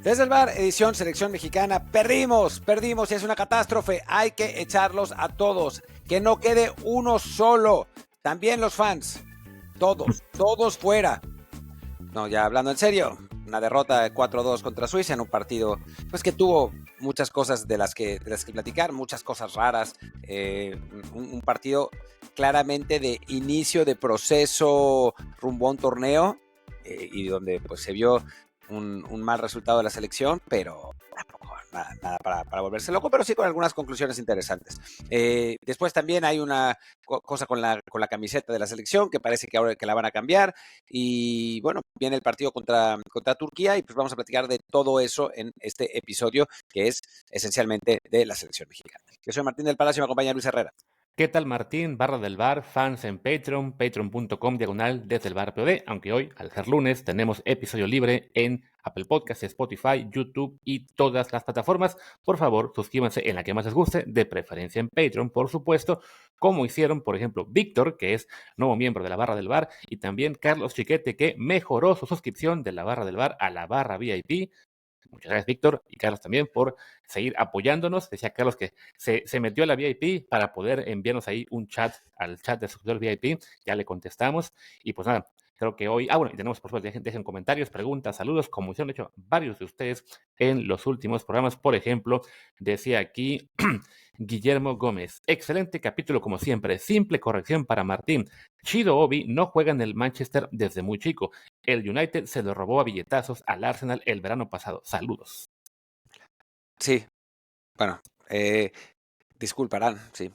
Desde el bar, edición Selección Mexicana, perdimos y es una catástrofe, hay que echarlos a todos, que no quede uno solo, también los fans, todos fuera. No, ya hablando en serio, una derrota de 4-2 contra Suiza en un partido pues que tuvo muchas cosas de las que platicar, muchas cosas raras, un partido claramente de inicio de proceso rumbo a un torneo y donde pues se vio un mal resultado de la selección, pero tampoco nada para volverse loco, pero sí con algunas conclusiones interesantes. Después también hay una cosa con la camiseta de la selección que parece que ahora que la van a cambiar y bueno, viene el partido contra Turquía y pues vamos a platicar de todo eso en este episodio que es esencialmente de la selección mexicana. Yo soy Martín del Palacio y me acompaña Luis Herrera. ¿Qué tal, Martín? Barra del Bar, fans en Patreon, patreon.com/, desde el bar POD, aunque hoy, al ser lunes, tenemos episodio libre en Apple Podcasts, Spotify, YouTube y todas las plataformas. Por favor, suscríbanse en la que más les guste, de preferencia en Patreon, por supuesto, como hicieron, por ejemplo, Víctor, que es nuevo miembro de la Barra del Bar, y también Carlos Chiquete, que mejoró su suscripción de la Barra del Bar a la Barra VIP. Muchas gracias, Víctor, y Carlos también por seguir apoyándonos. Decía Carlos que se metió a la VIP para poder enviarnos ahí un chat al chat de suscriptor VIP. Ya le contestamos. Y pues nada, creo que hoy... bueno, y tenemos, por supuesto, dejen comentarios, preguntas, saludos, como hicieron, de hecho, varios de ustedes en los últimos programas. Por ejemplo, decía aquí Guillermo Gómez. Excelente capítulo, como siempre. Simple corrección para Martín. Chido Obi no juega en el Manchester desde muy chico. El United se lo robó a billetazos al Arsenal el verano pasado. Saludos. Sí, bueno, disculparán, sí.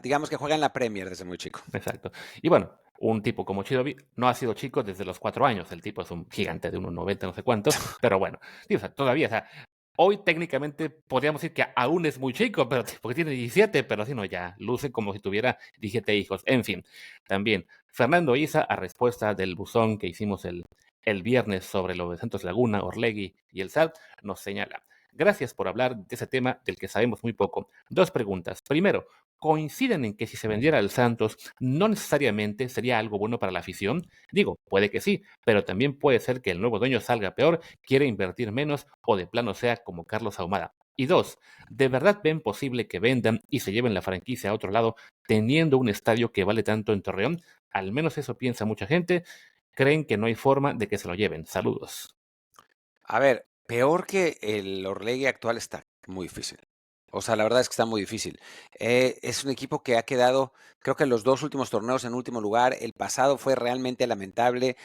Digamos que juega en la Premier desde muy chico. Exacto. Y bueno, un tipo como Chido Obi no ha sido chico desde los 4 años. El tipo es un gigante de 1,90, no sé cuánto. Pero bueno, o sea, todavía, o sea, hoy técnicamente podríamos decir que aún es muy chico, pero porque tiene 17, pero si no, ya luce como si tuviera 17 hijos. En fin, también Fernando Isa, a respuesta del buzón que hicimos el viernes sobre lo de Santos Laguna, Orlegui y el SAT, nos señala: gracias por hablar de ese tema del que sabemos muy poco. 2 preguntas. Primero, ¿coinciden en que si se vendiera al Santos no necesariamente sería algo bueno para la afición? Digo, puede que sí, pero también puede ser que el nuevo dueño salga peor, quiera invertir menos o de plano sea como Carlos Ahumada. Y 2, ¿de verdad ven posible que vendan y se lleven la franquicia a otro lado teniendo un estadio que vale tanto en Torreón? Al menos eso piensa mucha gente. Creen que no hay forma de que se lo lleven. Saludos. A ver, peor que el Orlegui actual está muy difícil. O sea, la verdad es que está muy difícil. Es un equipo que ha quedado, creo que en los 2 últimos torneos en último lugar. El pasado fue realmente lamentable.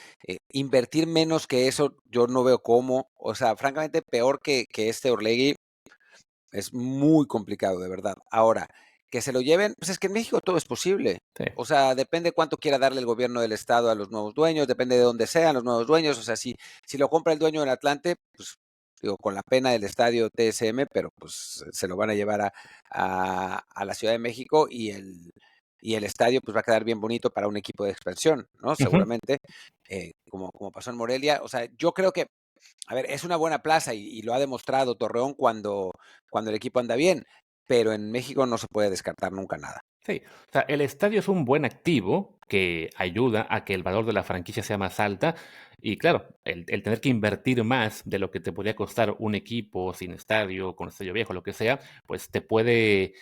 Invertir menos que eso, yo no veo cómo. O sea, francamente, peor que este Orlegui es muy complicado, de verdad. Ahora, que se lo lleven, pues es que en México todo es posible. Sí. O sea, depende cuánto quiera darle el gobierno del estado a los nuevos dueños, depende de dónde sean los nuevos dueños. O sea, si lo compra el dueño del Atlante, pues digo, con la pena del estadio TSM, pero pues se lo van a llevar a la Ciudad de México y el estadio pues va a quedar bien bonito para un equipo de expansión, ¿no? Seguramente, como pasó en Morelia. O sea, yo creo que, a ver, es una buena plaza y lo ha demostrado Torreón cuando el equipo anda bien, pero en México no se puede descartar nunca nada. Sí, o sea, el estadio es un buen activo que ayuda a que el valor de la franquicia sea más alta. Y claro, el tener que invertir más de lo que te podría costar un equipo sin estadio, con estadio viejo, lo que sea, pues te puede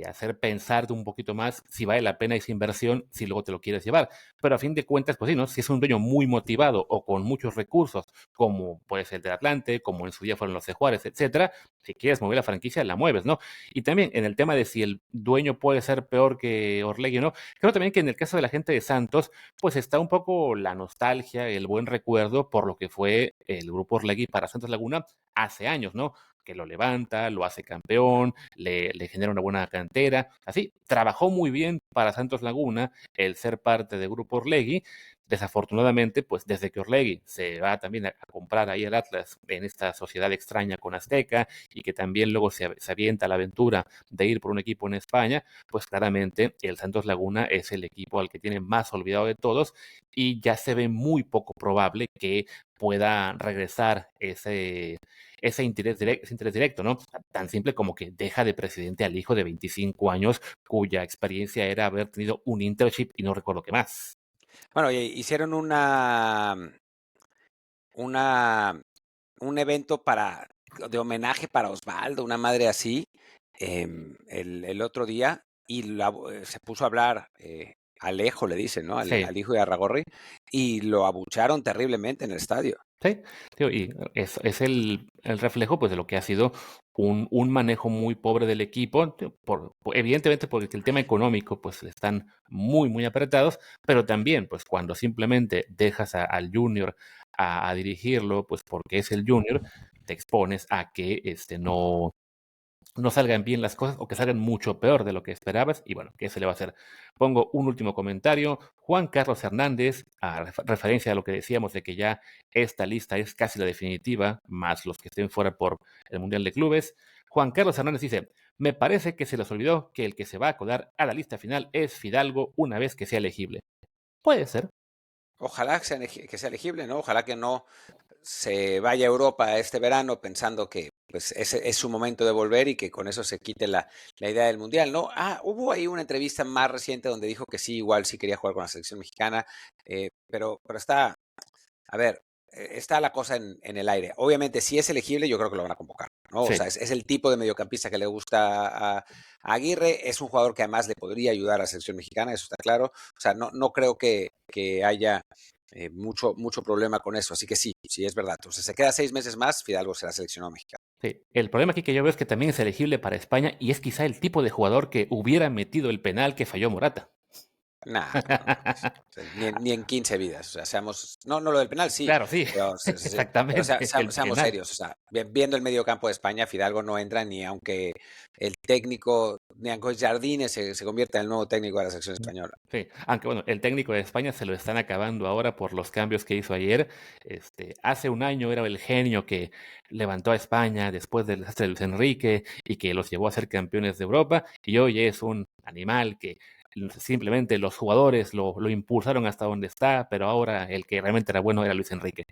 hacer pensar un poquito más si vale la pena esa inversión, si luego te lo quieres llevar. Pero a fin de cuentas, pues sí, ¿no? Si es un dueño muy motivado o con muchos recursos, como puede ser el del Atlante, como en su día fueron los de Juárez, etcétera, si quieres mover la franquicia, la mueves, ¿no? Y también en el tema de si el dueño puede ser peor que Orlegui o no, creo también que en el caso de la gente de Santos, pues está un poco la nostalgia, el buen recuerdo por lo que fue el grupo Orlegui para Santos Laguna hace años, ¿no? Que lo levanta, lo hace campeón, le genera una buena cantera. Así, trabajó muy bien para Santos Laguna el ser parte del grupo Orlegui. Desafortunadamente, pues desde que Orlegui se va también a comprar ahí el Atlas en esta sociedad extraña con Azteca y que también luego se avienta a la aventura de ir por un equipo en España, pues claramente el Santos Laguna es el equipo al que tiene más olvidado de todos y ya se ve muy poco probable que pueda regresar ese interés directo, ¿no? Tan simple como que deja de presidente al hijo de 25 años cuya experiencia era haber tenido un internship y no recuerdo qué más. Bueno, hicieron una, un evento de homenaje para Osvaldo, una madre así, el otro día, y se puso a hablar Alejo, le dicen, ¿no? Al Sí. hijo de Arragorri, y lo abucharon terriblemente en el estadio. Sí, digo, y es el reflejo pues, de lo que ha sido un manejo muy pobre del equipo, evidentemente porque el tema económico pues están muy, muy apretados, pero también pues cuando simplemente dejas al junior a dirigirlo, pues porque es el junior, te expones a que no salgan bien las cosas o que salgan mucho peor de lo que esperabas. Y bueno, ¿qué se le va a hacer? Pongo un último comentario. Juan Carlos Hernández, a referencia a lo que decíamos de que ya esta lista es casi la definitiva, más los que estén fuera por el Mundial de Clubes. Juan Carlos Hernández dice, me parece que se les olvidó que el que se va a colar a la lista final es Fidalgo una vez que sea elegible. Puede ser. Ojalá que sea elegible, ¿no? Ojalá que no se vaya a Europa este verano pensando que pues ese es su momento de volver y que con eso se quite la idea del mundial, ¿no? Hubo ahí una entrevista más reciente donde dijo que sí, igual sí quería jugar con la selección mexicana, pero está, a ver, está la cosa en el aire. Obviamente, si es elegible, yo creo que lo van a convocar, ¿no? O Sí. sea, es el tipo de mediocampista que le gusta a Aguirre, es un jugador que además le podría ayudar a la selección mexicana, eso está claro. O sea, no creo que haya mucho problema con eso. Así que sí, sí es verdad. Entonces se queda 6 meses más, Fidalgo será seleccionado mexicano. Sí. El problema aquí que yo veo es que también es elegible para España y es quizá el tipo de jugador que hubiera metido el penal que falló Morata. Nah, no mames. O sea, ni en 15 vidas. O sea, seamos. No, lo del penal sí. Claro, sí, Pero, sí, sí, sí, pero exactamente, el seamos penal. serios. O sea, viendo el mediocampo de España, Fidalgo no entra ni aunque el técnico, ni aunque Jardines se convierta en el nuevo técnico de la selección española. Sí, aunque bueno, el técnico de España se lo están acabando ahora por los cambios que hizo ayer. Hace un año era el genio que levantó a España después del desastre de Luis Enrique y que los llevó a ser campeones de Europa, y hoy es un animal que simplemente los jugadores lo impulsaron hasta donde está, pero ahora el que realmente era bueno era Luis Enrique.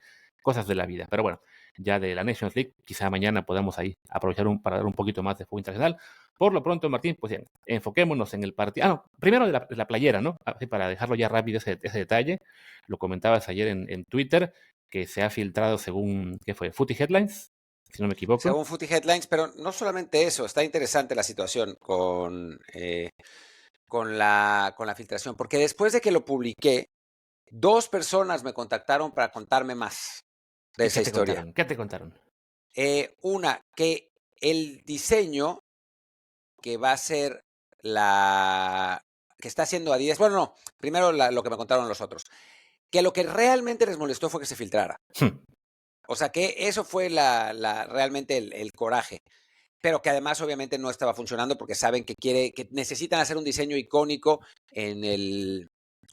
Cosas de la vida. Pero bueno, ya de la Nations League, quizá mañana podamos ahí aprovechar para dar un poquito más de fútbol internacional. Por lo pronto, Martín, pues bien, enfoquémonos en el partido. No, primero de la playera, ¿no? Así para dejarlo ya rápido ese detalle. Lo comentabas ayer en Twitter, que se ha filtrado según, ¿qué fue? Footy Headlines, si no me equivoco. Según Footy Headlines, pero no solamente eso, está interesante la situación con la filtración, porque después de que lo publiqué, 2 personas me contactaron para contarme más de ¿Y esa qué te historia. contaron? ¿Qué te contaron? Una, que el diseño que va a ser que está haciendo Adidas, bueno, no, primero lo que me contaron los otros, que lo que realmente les molestó fue que se filtrara. O sea, que eso fue realmente el coraje, pero que además obviamente no estaba funcionando porque saben que necesitan hacer un diseño icónico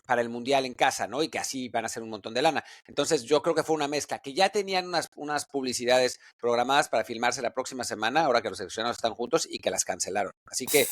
para el mundial en casa, ¿no? Y que así van a hacer un montón de lana. Entonces yo creo que fue una mezcla, que ya tenían unas publicidades programadas para filmarse la próxima semana, ahora que los seleccionados están juntos, y que las cancelaron. Así que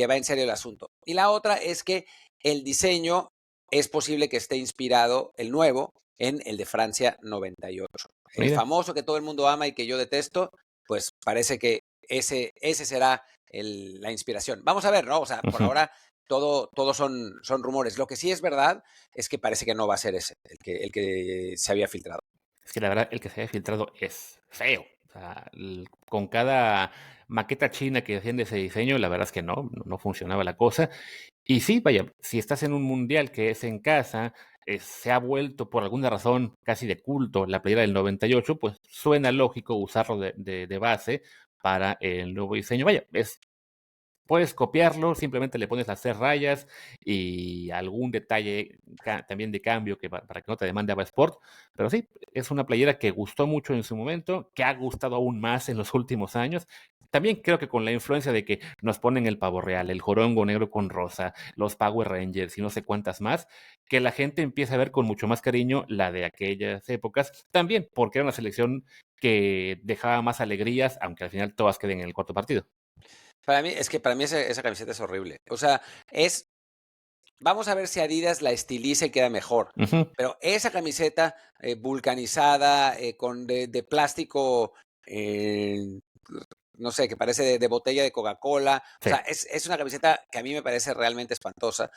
va en serio el asunto. Y la otra es que el diseño es posible que esté inspirado, el nuevo, en el de Francia 98. El Mira. famoso que todo el mundo ama y que yo detesto, pues parece que ese será la inspiración. Vamos a ver, ¿no? O sea, por ahora todo son rumores. Lo que sí es verdad es que parece que no va a ser ese, el que se había filtrado. Es que la verdad, el que se haya filtrado es feo. O sea, con cada maqueta china que hacían de ese diseño, la verdad es que no funcionaba la cosa. Y sí, vaya, si estás en un mundial que es en casa, se ha vuelto por alguna razón casi de culto la playera del 98, pues suena lógico usarlo de base para el nuevo diseño. Vaya, puedes copiarlo, simplemente le pones las 3 rayas y algún detalle también de cambio para que no te demande Ava Sport. Pero sí, es una playera que gustó mucho en su momento, que ha gustado aún más en los últimos años. También creo que con la influencia de que nos ponen el pavo real, el jorongo negro con rosa, los Power Rangers y no sé cuántas más, que la gente empieza a ver con mucho más cariño la de aquellas épocas. También porque era una selección que dejaba más alegrías, aunque al final todas queden en el cuarto partido. Para mí esa camiseta es horrible. O sea, vamos a ver si Adidas la estiliza y queda mejor. Ujú. Pero esa camiseta vulcanizada, de plástico, no sé, que parece de botella de Coca-Cola. O Sí. sea, es una camiseta que a mí me parece realmente espantosa.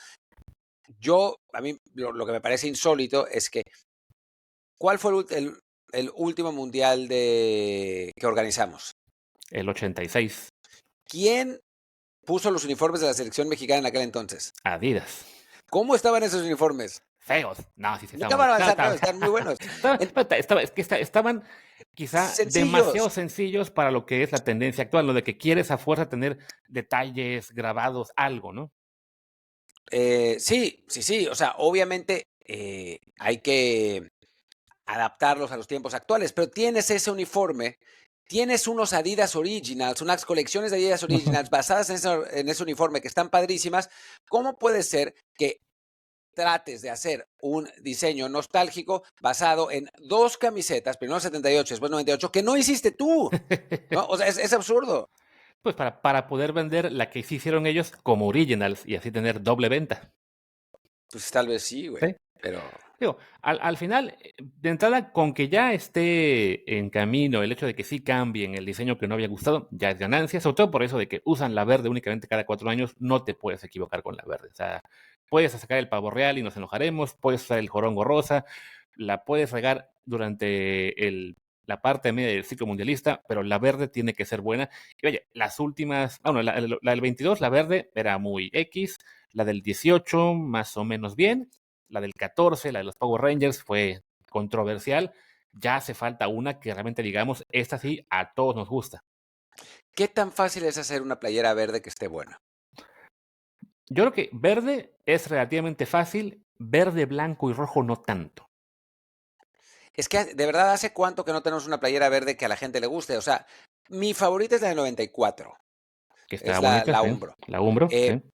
A mí lo que me parece insólito es que, ¿cuál fue el último mundial que organizamos? El 86, ¿Quién puso los uniformes de la selección mexicana en aquel entonces? Adidas. ¿Cómo estaban esos uniformes? Feos. No, sí, sí, No estaban muy estaban no, avanzando, están muy buenos. En- es que estaban quizá Sencillos. demasiado sencillos para lo que es la tendencia actual, lo de que quieres a fuerza tener detalles, grabados, algo, ¿no? Sí, sí, sí. O sea, obviamente hay que adaptarlos a los tiempos actuales, pero tienes ese uniforme, tienes unos Adidas Originals, unas colecciones de Adidas Originals basadas en ese uniforme que están padrísimas. ¿Cómo puede ser que trates de hacer un diseño nostálgico basado en dos camisetas, primero 78, después 98, que no hiciste tú? ¿No? O sea, es absurdo. Pues para poder vender la que sí hicieron ellos como originals y así tener doble venta. Pues tal vez sí, güey, ¿Sí? pero Digo, al final, de entrada, con que ya esté en camino el hecho de que sí cambien el diseño que no había gustado, ya es ganancia, sobre todo por eso de que usan la verde únicamente cada 4 años, no te puedes equivocar con la verde. O sea, puedes sacar el pavo real y nos enojaremos, puedes usar el jorongo rosa, la puedes regar durante la parte media del ciclo mundialista, pero la verde tiene que ser buena. Y oye, las últimas, bueno, la del 22, la verde era muy X, la del 18 más o menos bien, la del 14, la de los Power Rangers, fue controversial. Ya hace falta una que realmente digamos, esta sí a todos nos gusta. ¿qué tan fácil es hacer una playera verde que esté buena? Yo creo que verde es relativamente fácil, verde, blanco y rojo no tanto. Es que de verdad hace cuánto que no tenemos una playera verde que a la gente le guste. O sea, mi favorita es la de 94, Que está es bonita, la sí. Umbro. La Umbro, Eh, sí.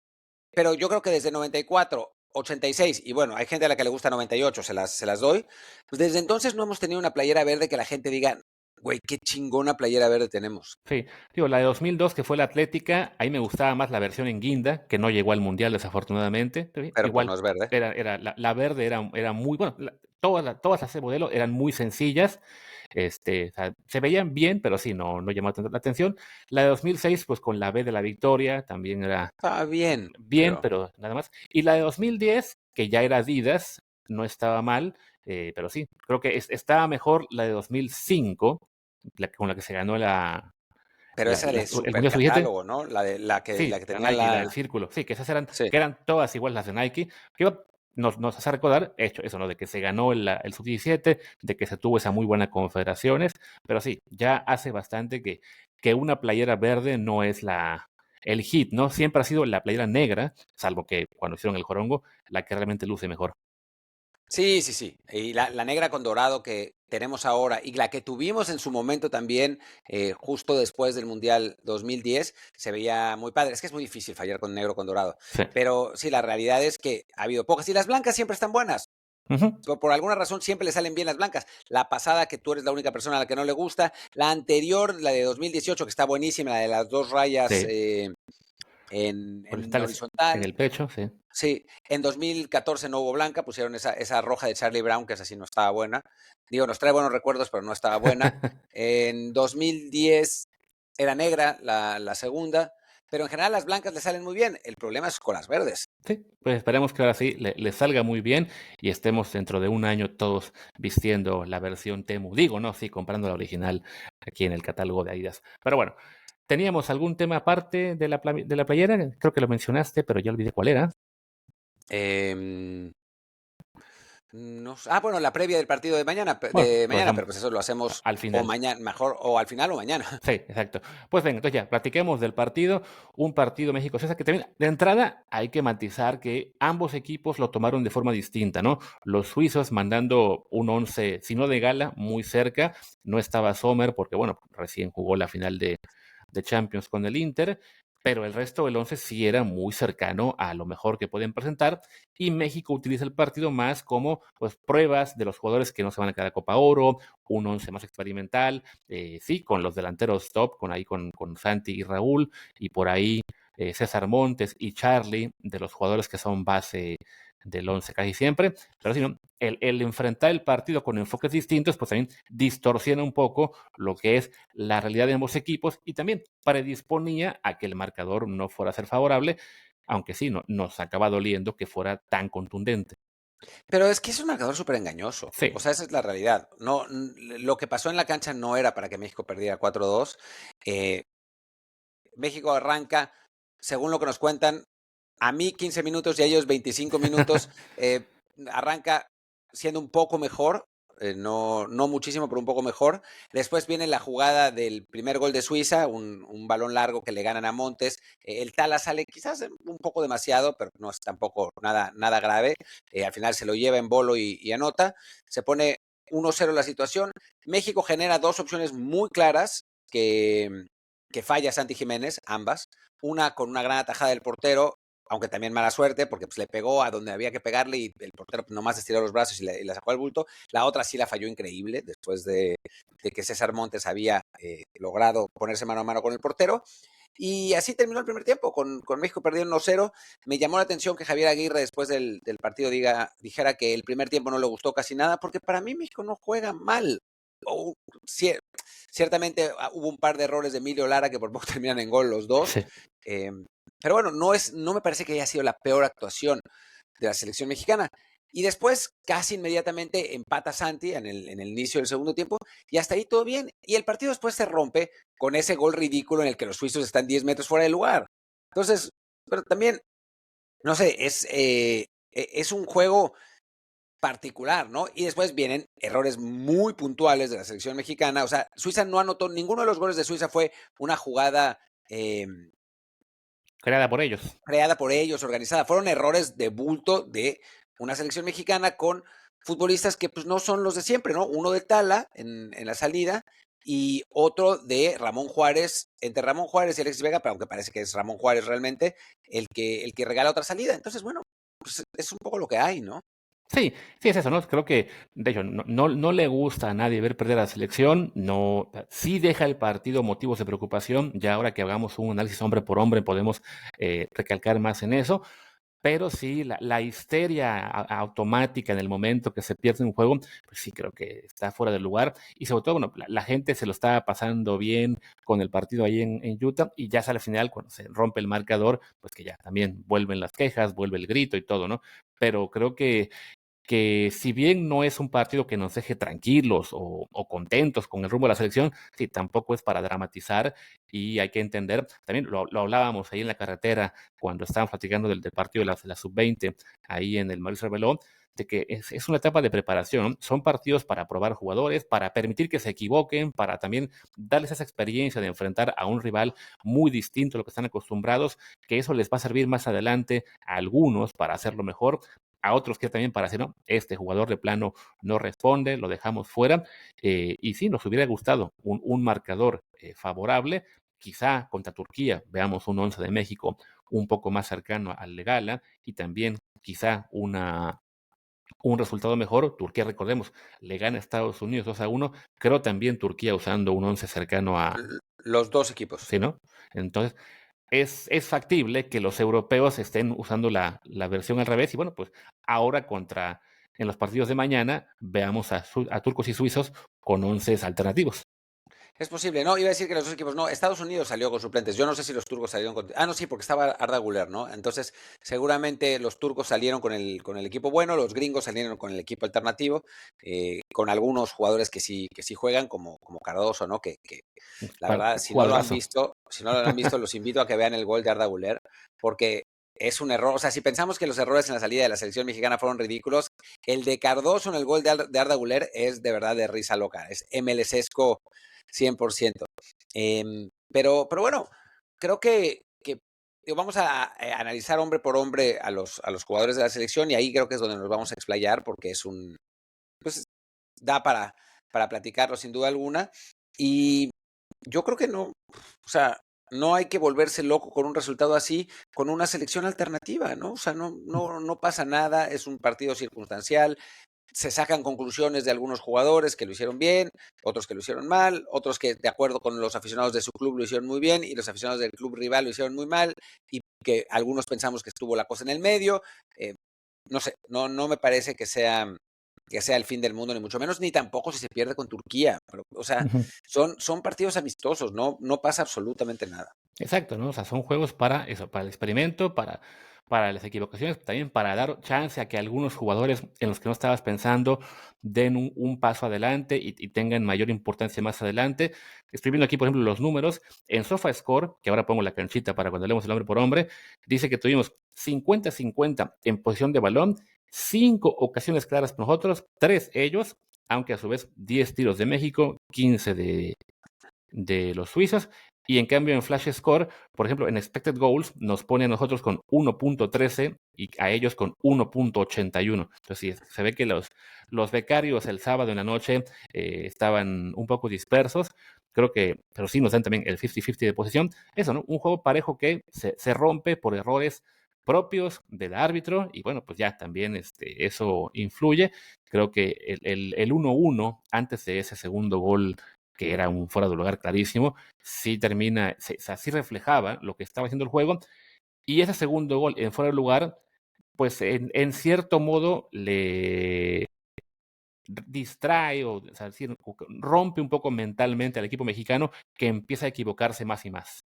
pero yo creo que desde 94, 86, y bueno, hay gente a la que le gusta 98, se las doy. Pues desde entonces no hemos tenido una playera verde que la gente diga, güey, qué chingona playera verde tenemos. Sí, digo, la de 2002 que fue la Atlética, ahí me gustaba más la versión en guinda, que no llegó al Mundial desafortunadamente. Sí, Pero pues no igual, es verde. la verde era muy, bueno, todas las modelos eran muy sencillas, o sea, se veían bien, pero sí, no llamó tanto la atención. La de 2006, pues con la B de la Victoria, también era Está bien, bien, pero pero nada más. Y la de 2010, que ya era Adidas, no estaba mal, pero sí, creo que estaba mejor la de 2005, con la que se ganó pero esa de el super Mundial Sub-17. catálogo, ¿no? La Sí, que la tenía Nike, la del la. círculo. Sí, que esas eran, Sí. que eran todas igual las de Nike. Que nos hace recordar, hecho, eso, ¿no? De que se ganó el Sub-17, de que se tuvo esa muy buena confederaciones. Pero sí, ya hace bastante que una playera verde no es el hit, ¿no? Siempre ha sido la playera negra, salvo que cuando hicieron el jorongo, la que realmente luce mejor. Sí, sí, sí. Y la negra con dorado que tenemos ahora y la que tuvimos en su momento también, justo después del Mundial 2010, se veía muy padre. Es que es muy difícil fallar con negro con dorado. Sí. Pero sí, la realidad es que ha habido pocas. Y las blancas siempre están buenas. Ujú. Por alguna razón siempre le salen bien las blancas. La pasada, que tú eres la única persona a la que no le gusta. La anterior, la de 2018, que está buenísima, la de las dos rayas Sí. en Horizontales en horizontal. el pecho, sí. Sí, en 2014 no hubo blanca, pusieron esa roja de Charlie Brown, que esa sí no estaba buena. Digo, nos trae buenos recuerdos, pero no estaba buena. En 2010 era negra la segunda, pero en general las blancas le salen muy bien. El problema es con las verdes. Sí, pues esperemos que ahora sí le salga muy bien y estemos dentro de un año todos vistiendo la versión Temu. Digo, no, sí, comprando la original aquí en el catálogo de Adidas. Pero bueno, ¿teníamos algún tema aparte de de la playera? Creo que lo mencionaste, pero ya olvidé cuál era. Em, no sé. Bueno, la previa del partido Bueno, de lo mañana, dejamos pero pues eso lo hacemos al o final. mañana, mejor, o al final o mañana. Sí, exacto. Pues venga, entonces ya, platiquemos del partido. Un partido México-César que también, de entrada, hay que matizar que ambos equipos lo tomaron de forma distinta, ¿no? Los suizos mandando un 11, si no de gala, muy cerca. No estaba Sommer porque, bueno, recién jugó la final de Champions con el Inter, pero el resto del 11 sí era muy cercano a lo mejor que pueden presentar y México utiliza el partido más como pues pruebas de los jugadores que no se van a quedar a Copa Oro, un 11 más experimental, sí, con los delanteros top, con Santi y Raúl, y por ahí César Montes y Charlie, de los jugadores que son base del 11 casi siempre, pero si no, el enfrentar el partido con enfoques distintos, pues también distorsiona un poco lo que es la realidad de ambos equipos y también predisponía a que el marcador no fuera a ser favorable, aunque sí, nos acaba doliendo que fuera tan contundente. Pero es que es un marcador súper engañoso. O Sí, sea, esa es la realidad. No, lo que pasó en la cancha no era para que México perdiera 4-2. Eh, México arranca, según lo que nos cuentan, a mí 15 minutos y a ellos 25 minutos. Arranca siendo un poco mejor, no muchísimo, pero un poco mejor. Después viene la jugada del primer gol de Suiza, un balón largo que le ganan a Montes. El Tala sale quizás un poco demasiado, pero no es tampoco nada grave. Al final se lo lleva en bolo y anota. Se pone 1-0 la situación. México genera dos opciones muy claras que falla Santi Jiménez, ambas. Una con una gran atajada del portero, aunque también mala suerte, porque pues, le pegó a donde había que pegarle y el portero nomás estiró los brazos y la sacó al bulto. La otra sí la falló increíble, después de que César Montes había logrado ponerse mano a mano con el portero. Y así terminó el primer tiempo, con México perdiendo 1-0. Me llamó la atención que Javier Aguirre después del partido dijera que el primer tiempo no le gustó casi nada, porque para mí México no juega mal. O, ciertamente hubo un par de errores de Emilio Lara que por poco terminan en gol los dos. sí. Eh, pero bueno, no me parece que haya sido la peor actuación de la selección mexicana. Y después, casi inmediatamente, empata Santi en el inicio del segundo tiempo y hasta ahí todo bien. Y el partido después se rompe con ese gol ridículo en el que los suizos están 10 metros fuera del lugar. Entonces, pero también, no sé, es un juego particular, ¿no? Y después vienen errores muy puntuales de la selección mexicana. O sea, Suiza no anotó, ninguno de los goles de Suiza fue una jugada Creada por ellos. creada por ellos, organizada. Fueron errores de bulto de una selección mexicana con futbolistas que pues no son los de siempre, ¿no? Uno de Tala en la salida y otro de Ramón Juárez, entre Ramón Juárez y Alexis Vega, pero aunque parece que es Ramón Juárez realmente, el que regala otra salida. Entonces, bueno, pues es un poco lo que hay, ¿no? Sí, sí es eso, ¿no? Creo que, de hecho, no le gusta a nadie ver perder a la selección, no, sí deja el partido motivos de preocupación, ya ahora que hagamos un análisis hombre por hombre podemos recalcar más en eso, pero sí, la histeria automática en el momento que se pierde un juego, pues sí creo que está fuera de lugar. Y sobre todo, bueno, la gente se lo está pasando bien con el partido ahí en Utah y ya sale al final, cuando se rompe el marcador, pues que ya también vuelven las quejas, vuelve el grito y todo, ¿no? Pero creo que si bien no es un partido que nos deje tranquilos o contentos con el rumbo de la selección, sí, tampoco es para dramatizar y hay que entender, también lo hablábamos ahí en la carretera cuando estábamos platicando del partido de la sub-20, ahí en el Mauricio Arbeló, de que es una etapa de preparación, ¿no? Son partidos para probar jugadores, para permitir que se equivoquen, para también darles esa experiencia de enfrentar a un rival muy distinto a lo que están acostumbrados, que eso les va a servir más adelante a algunos para hacerlo mejor, a otros que también para decir, no, este jugador de plano no responde, lo dejamos fuera. Y sí, nos hubiera gustado un marcador favorable. Quizá contra Turquía veamos un 11 de México un poco más cercano al de Gala y también quizá un resultado mejor. Turquía, recordemos, le gana a Estados Unidos 2-1. Creo también Turquía usando un 11 cercano a, Los dos equipos. ¿sí, no? Entonces, es factible que los europeos estén usando la versión al revés y bueno, pues ahora en los partidos de mañana veamos a turcos y suizos con 11 alternativos. Es posible, no, iba a decir que los dos equipos no. Estados Unidos salió con suplentes. Yo no sé si los turcos salieron con. Ah, no, sí, porque estaba Arda Güler, ¿no? Entonces, seguramente los turcos salieron con el equipo bueno, los gringos salieron con el equipo alternativo, con algunos jugadores que sí juegan, como Cardoso, ¿no? Que la verdad, Jugadorazo. si no lo han visto, los invito a que vean el gol de Arda Güler, porque es un error. O sea, si pensamos que los errores en la salida de la selección mexicana fueron ridículos, el de Cardoso en el gol de Arda Güler es de verdad de risa loca. Es MLCesco 100%. Pero bueno, creo que vamos a analizar hombre por hombre a los jugadores de la selección y ahí creo que es donde nos vamos a explayar porque pues da para platicarlo sin duda alguna. Y yo creo que no, o sea, no hay que volverse loco con un resultado así, con una selección alternativa, ¿no? O sea, no pasa nada, es un partido circunstancial, se sacan conclusiones de algunos jugadores que lo hicieron bien, otros que lo hicieron mal, otros que de acuerdo con los aficionados de su club lo hicieron muy bien y los aficionados del club rival lo hicieron muy mal y que algunos pensamos que estuvo la cosa en el medio. No sé, no me parece que sea el fin del mundo, ni mucho menos, ni tampoco si se pierde con Turquía. Pero, o sea, son partidos amistosos, no pasa absolutamente nada. Exacto, ¿no? O sea, son juegos para eso, para el experimento, para las equivocaciones, también para dar chance a que algunos jugadores en los que no estabas pensando den un paso adelante y tengan mayor importancia más adelante. Estoy viendo aquí, por ejemplo, los números. En SofaScore, que ahora pongo la canchita para cuando leemos el hombre por hombre, dice que tuvimos 50-50 en posición de balón, 5 ocasiones claras por nosotros, 3 ellos, aunque a su vez 10 tiros de México, 15 de los suizos. Y en cambio en Flash Score, por ejemplo, en Expected Goals nos pone a nosotros con 1.13 y a ellos con 1.81. Entonces sí, se ve que los becarios el sábado en la noche estaban un poco dispersos. Creo que, pero sí nos dan también el 50-50 de posición. Eso, ¿no? Un juego parejo que se rompe por errores propios del árbitro y bueno, pues ya también eso influye. Creo que el 1-1 antes de ese segundo gol que era un fuera de lugar clarísimo, sí termina, o sea, sí reflejaba lo que estaba haciendo el juego, y ese segundo gol en fuera de lugar, pues en cierto modo le distrae o sea, decir, rompe un poco mentalmente al equipo mexicano que empieza a equivocarse más y más.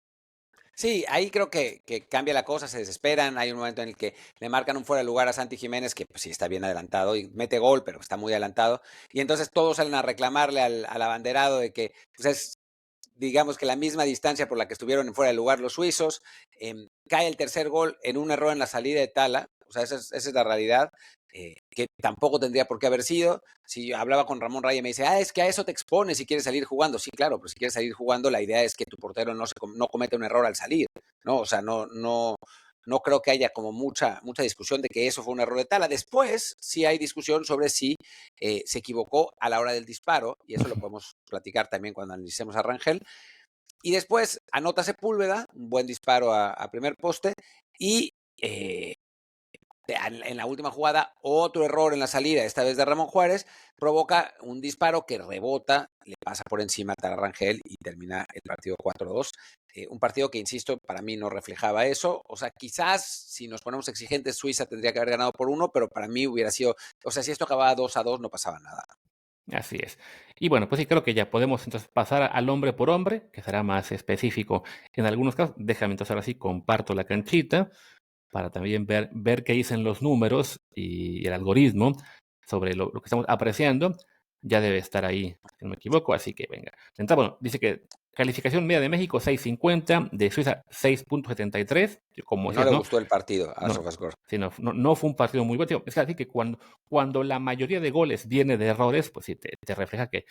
Sí, ahí creo que cambia la cosa, se desesperan. Hay un momento en el que le marcan un fuera de lugar a Santi Jiménez, que pues sí está bien adelantado y mete gol, pero está muy adelantado. Y entonces todos salen a reclamarle al abanderado de que pues es, digamos que la misma distancia por la que estuvieron en fuera de lugar los suizos. Cae el tercer gol en un error en la salida de Tala. O sea, esa es la realidad. Que tampoco tendría por qué haber sido. Si yo hablaba con Ramón Raya y me dice, es que a eso te expones si quieres salir jugando. Sí, claro, pero si quieres salir jugando, la idea es que tu portero no cometa un error al salir, ¿no? O sea, no creo que haya como mucha discusión de que eso fue un error de Tala. Después sí hay discusión sobre si se equivocó a la hora del disparo, y eso lo podemos platicar también cuando analicemos a Rangel. Y después anota Sepúlveda, un buen disparo a primer poste, y en la última jugada, otro error en la salida, esta vez de Ramón Juárez, provoca un disparo que rebota, le pasa por encima a Rangel y termina el partido 4-2. Un partido que, insisto, para mí no reflejaba eso. O sea, quizás si nos ponemos exigentes, Suiza tendría que haber ganado por 1, pero para mí hubiera sido, o sea, si esto acababa 2-2, no pasaba nada. Así es. Y bueno, pues sí, creo que ya podemos entonces pasar al hombre por hombre, que será más específico en algunos casos. Déjame entonces ahora sí comparto la canchita para también ver qué dicen los números y el algoritmo sobre lo que estamos apreciando. Ya debe estar ahí, si no me equivoco, así que venga. Entonces, bueno, dice que calificación media de México 6.50, de Suiza 6.73. Como No decías, le ¿no? gustó el partido a No, Sofascore. sí, no fue un partido muy bueno. Es decir, que cuando la mayoría de goles viene de errores, pues sí, te refleja que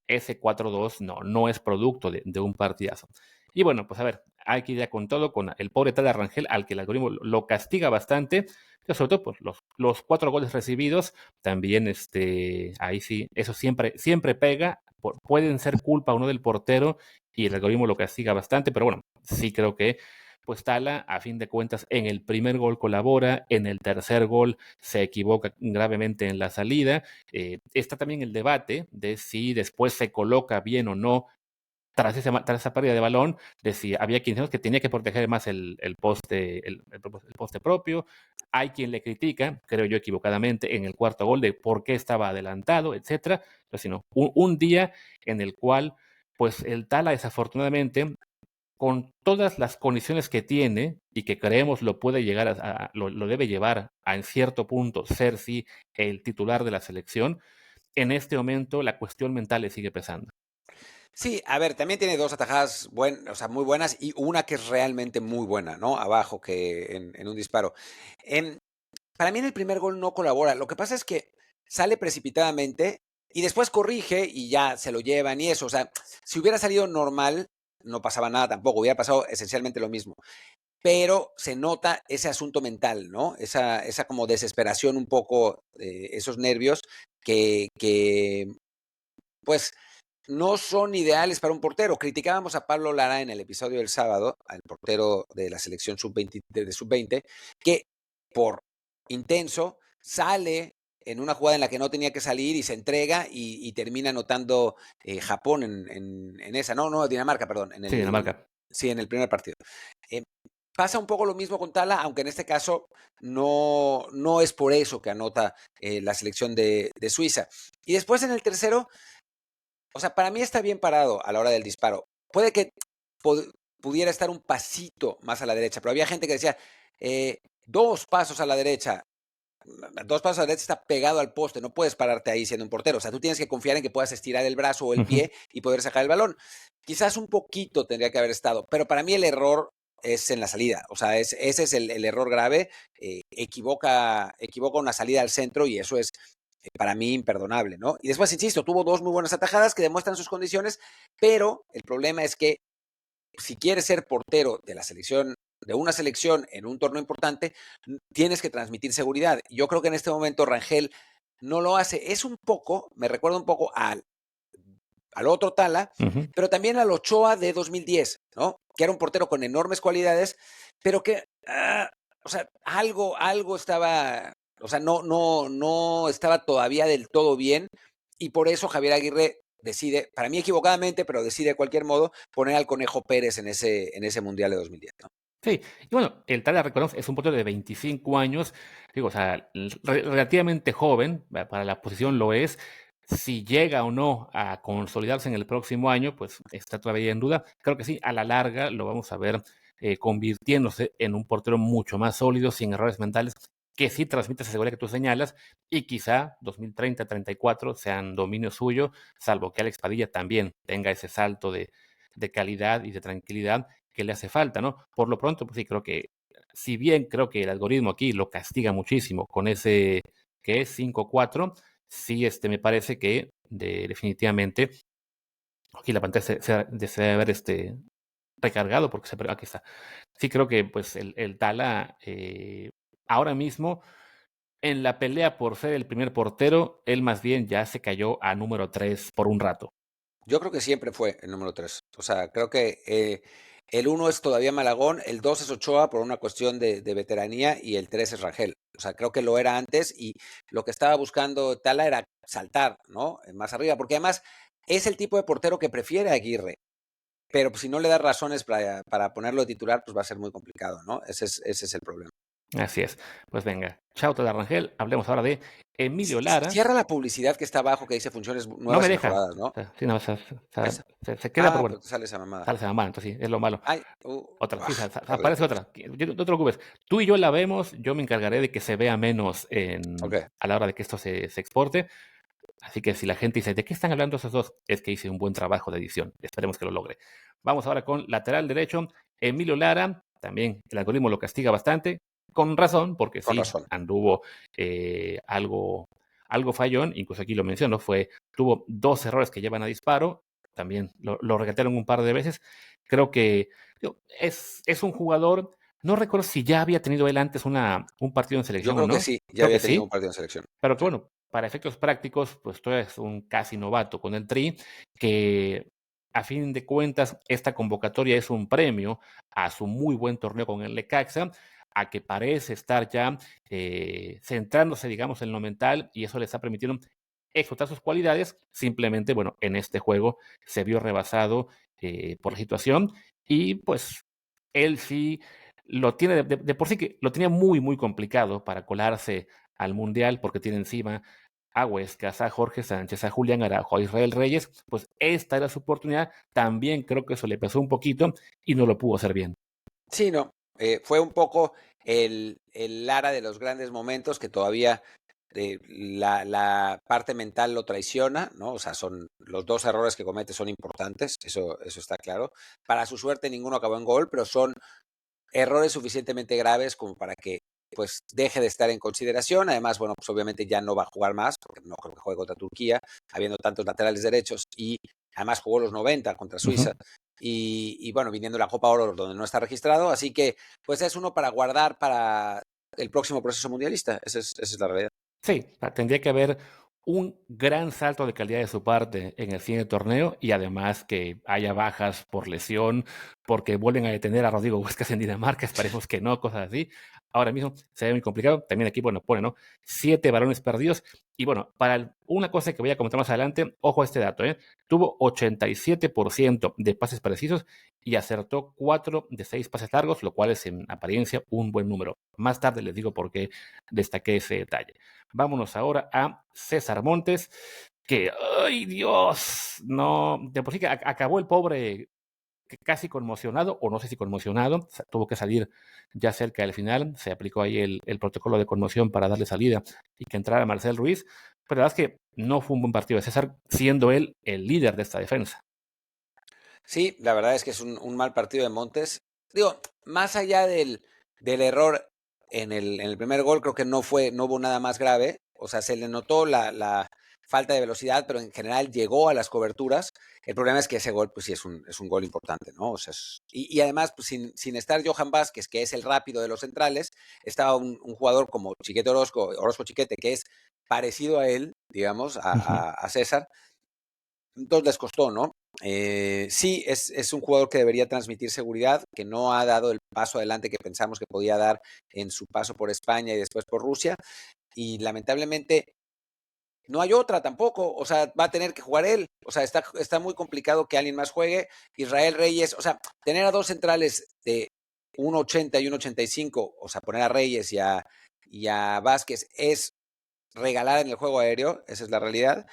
ese 4-2 no es producto de un partidazo. Y bueno, pues a ver, hay que ir ya con todo, con el pobre Tala Rangel, al que el algoritmo lo castiga bastante, pero sobre todo pues, los 4 goles recibidos, también ahí sí, eso siempre pega, pueden ser culpa o no del portero, y el algoritmo lo castiga bastante, pero bueno, sí creo que pues Tala, a fin de cuentas, en el primer gol colabora, en el tercer gol se equivoca gravemente en la salida. Está también el debate de si después se coloca bien o no tras esa pérdida de balón, de si había quien dice que tenía que proteger más el poste, el poste propio. Hay quien le critica, creo yo equivocadamente, en el cuarto gol de por qué estaba adelantado, etcétera. Entonces, no, un día en el cual, pues el Tala desafortunadamente con todas las condiciones que tiene y que creemos lo puede llegar lo debe llevar a en cierto punto ser sí el titular de la selección, en este momento la cuestión mental le sigue pesando. Sí, a ver, también tiene dos atajadas o sea, muy buenas y una que es realmente muy buena, ¿no? Abajo que en un disparo. En, para mí en el primer gol no colabora. Lo que pasa es que sale precipitadamente y después corrige y ya se lo llevan y eso. O sea, si hubiera salido normal, no pasaba nada tampoco. Hubiera pasado esencialmente lo mismo. Pero se nota ese asunto mental, ¿no? Esa como desesperación un poco, esos nervios que pues no son ideales para un portero. Criticábamos a Pablo Lara en el episodio del sábado, al portero de la selección sub-20, de sub-20, que por intenso sale en una jugada en la que no tenía que salir y se entrega y termina anotando Japón en esa, no, Dinamarca, perdón, Sí, Dinamarca. sí, en el primer partido. Eh, Pasa un poco lo mismo con Tala, aunque en este caso no es por eso que anota la selección de Suiza. Y después en el tercero, o sea, para mí está bien parado a la hora del disparo. Puede que pudiera estar un pasito más a la derecha, pero había gente que decía, 2 pasos a la derecha. 2 pasos a la derecha está pegado al poste, no puedes pararte ahí siendo un portero. O sea, tú tienes que confiar en que puedas estirar el brazo o el Ujú. pie y poder sacar el balón. Quizás un poquito tendría que haber estado, pero para mí el error es en la salida. O sea, ese es el error grave. Equivoca una salida al centro y eso es para mí imperdonable, ¿no? Y después, insisto, tuvo 2 muy buenas atajadas que demuestran sus condiciones, pero el problema es que si quieres ser portero de la selección, de una selección en un torneo importante, tienes que transmitir seguridad. Yo creo que en este momento Rangel no lo hace. Es un poco, me recuerda un poco al otro Tala, Ujú. pero también al Ochoa de 2010, ¿no? Que era un portero con enormes cualidades, pero que, o sea, algo estaba, o sea, no estaba todavía del todo bien, y por eso Javier Aguirre decide, para mí equivocadamente, pero decide de cualquier modo poner al Conejo Pérez en ese Mundial de 2010, ¿no? Sí, y bueno, el Tala, reconoce, es un portero de 25 años, digo, o sea, relativamente joven, para la posición lo es. Si llega o no a consolidarse en el próximo año, pues está todavía en duda. Creo que sí, a la larga lo vamos a ver convirtiéndose en un portero mucho más sólido, sin errores mentales, que sí transmite esa seguridad que tú señalas, y quizá 2030-34 sean dominio suyo, salvo que Alex Padilla también tenga ese salto de calidad y de tranquilidad que le hace falta, ¿no? Por lo pronto, pues sí, creo que, si bien creo que el algoritmo aquí lo castiga muchísimo con ese que es 5-4, sí, me parece que definitivamente, aquí la pantalla se debe haber recargado porque aquí está. Sí, creo que pues el Tala ahora mismo en la pelea por ser el primer portero, él más bien ya se cayó a número 3 por un rato. Yo creo que siempre fue el número 3. O sea, creo que el 1 es todavía Malagón, el 2 es Ochoa por una cuestión de veteranía y el 3 es Rangel. O sea, creo que lo era antes y lo que estaba buscando Tala era saltar, ¿no? Más arriba, porque además es el tipo de portero que prefiere a Aguirre. Pero pues, si no le das razones para ponerlo de titular, pues va a ser muy complicado, ¿no? Ese es el problema. Así es. Pues venga, chao de Rangel. Hablemos ahora de Emilio Lara. Cierra la publicidad que está abajo que dice funciones No me nuevas y deja. mejoradas, ¿no? Sí, no, Esa. se queda, pero Pero bueno, te sale esa mamada. sale esa mamá, entonces sí, es lo malo. Ay, Otra, sí, horrible. aparece otra. No te preocupes. Tú y yo la vemos, yo me encargaré de que se vea menos Ok. a la hora de que esto se exporte. Así que si la gente dice, ¿de qué están hablando esos dos? Es que hice un buen trabajo de edición. Esperemos que lo logre. Vamos ahora con lateral derecho. Emilio Lara, también el algoritmo lo castiga bastante, con razón, porque Con sí, razón. anduvo algo fallón, incluso aquí lo menciono, tuvo 2 errores que llevan a disparo, también lo regatearon un par de veces. Creo que es un jugador, no recuerdo si ya había tenido él antes un partido en Yo selección o creo que no, sí, ya creo que había tenido un sí, partido en selección. pero que Sí. bueno, para efectos prácticos, pues tú eres un casi novato con el Tri, que a fin de cuentas esta convocatoria es un premio a su muy buen torneo con el Necaxa, a que parece estar ya centrándose, digamos, en lo mental, y eso les ha permitido explotar sus cualidades. Simplemente, bueno, en este juego se vio rebasado por la situación, y pues él sí lo tiene de por sí, que lo tenía muy, muy complicado para colarse al Mundial, porque tiene encima a Huescas, a Jorge Sánchez, a Julián Araujo, a Israel Reyes. Pues esta era su oportunidad. También creo que eso le pesó un poquito y no lo pudo hacer bien. Sí, no. Fue un poco el Lara de los grandes momentos que todavía la parte mental lo traiciona, ¿no? O sea, son los 2 errores que comete son importantes, eso está claro. Para su suerte ninguno acabó en gol, pero son errores suficientemente graves como para que pues deje de estar en consideración. Además, bueno, pues obviamente ya no va a jugar más, porque no creo que juegue contra Turquía, habiendo tantos laterales derechos, y además jugó los 90 contra Ujú. Suiza. Y bueno, viniendo la Copa Oro donde no está registrado, así que pues es uno para guardar para el próximo proceso mundialista, esa es la realidad. Sí, tendría que haber un gran salto de calidad de su parte en el siguiente torneo, y además que haya bajas por lesión, porque vuelven a detener a Rodrigo Huescas en Dinamarca, esperemos que no, cosas así. Ahora mismo se ve muy complicado. También aquí, bueno, pone, ¿no? 7 balones perdidos. Y bueno, una cosa que voy a comentar más adelante, ojo a este dato, ¿eh? Tuvo 87% de pases precisos y acertó 4 de 6 pases largos, lo cual es en apariencia un buen número. Más tarde les digo por qué destaqué ese detalle. Vámonos ahora a César Montes, que, ¡ay Dios! No, de por sí que acabó el pobre casi conmocionado, o no sé si conmocionado, tuvo que salir ya cerca del final, se aplicó ahí el protocolo de conmoción para darle salida y que entrara Marcel Ruiz, pero la verdad es que no fue un buen partido de César, siendo él el líder de esta defensa. Sí, la verdad es que es un mal partido de Montes. Digo, más allá del error en el primer gol, creo que no hubo nada más grave. O sea, se le notó la falta de velocidad, pero en general llegó a las coberturas. El problema es que ese gol, pues sí, es un gol importante, ¿no? O sea, y además, pues sin estar Johan Vázquez, que es el rápido de los centrales, estaba un jugador como Chiquete Orozco Chiquete, que es parecido a él, digamos, a César. Entonces les costó, ¿no? Sí, es un jugador que debería transmitir seguridad, que no ha dado el paso adelante que pensamos que podía dar en su paso por España y después por Rusia. Y lamentablemente no hay otra tampoco. O sea, va a tener que jugar él. O sea, está muy complicado que alguien más juegue. Israel Reyes, o sea, tener a dos centrales de 1.80 y 1.85, o sea, poner a Reyes y a Vázquez es regalar en el juego aéreo, esa es la realidad.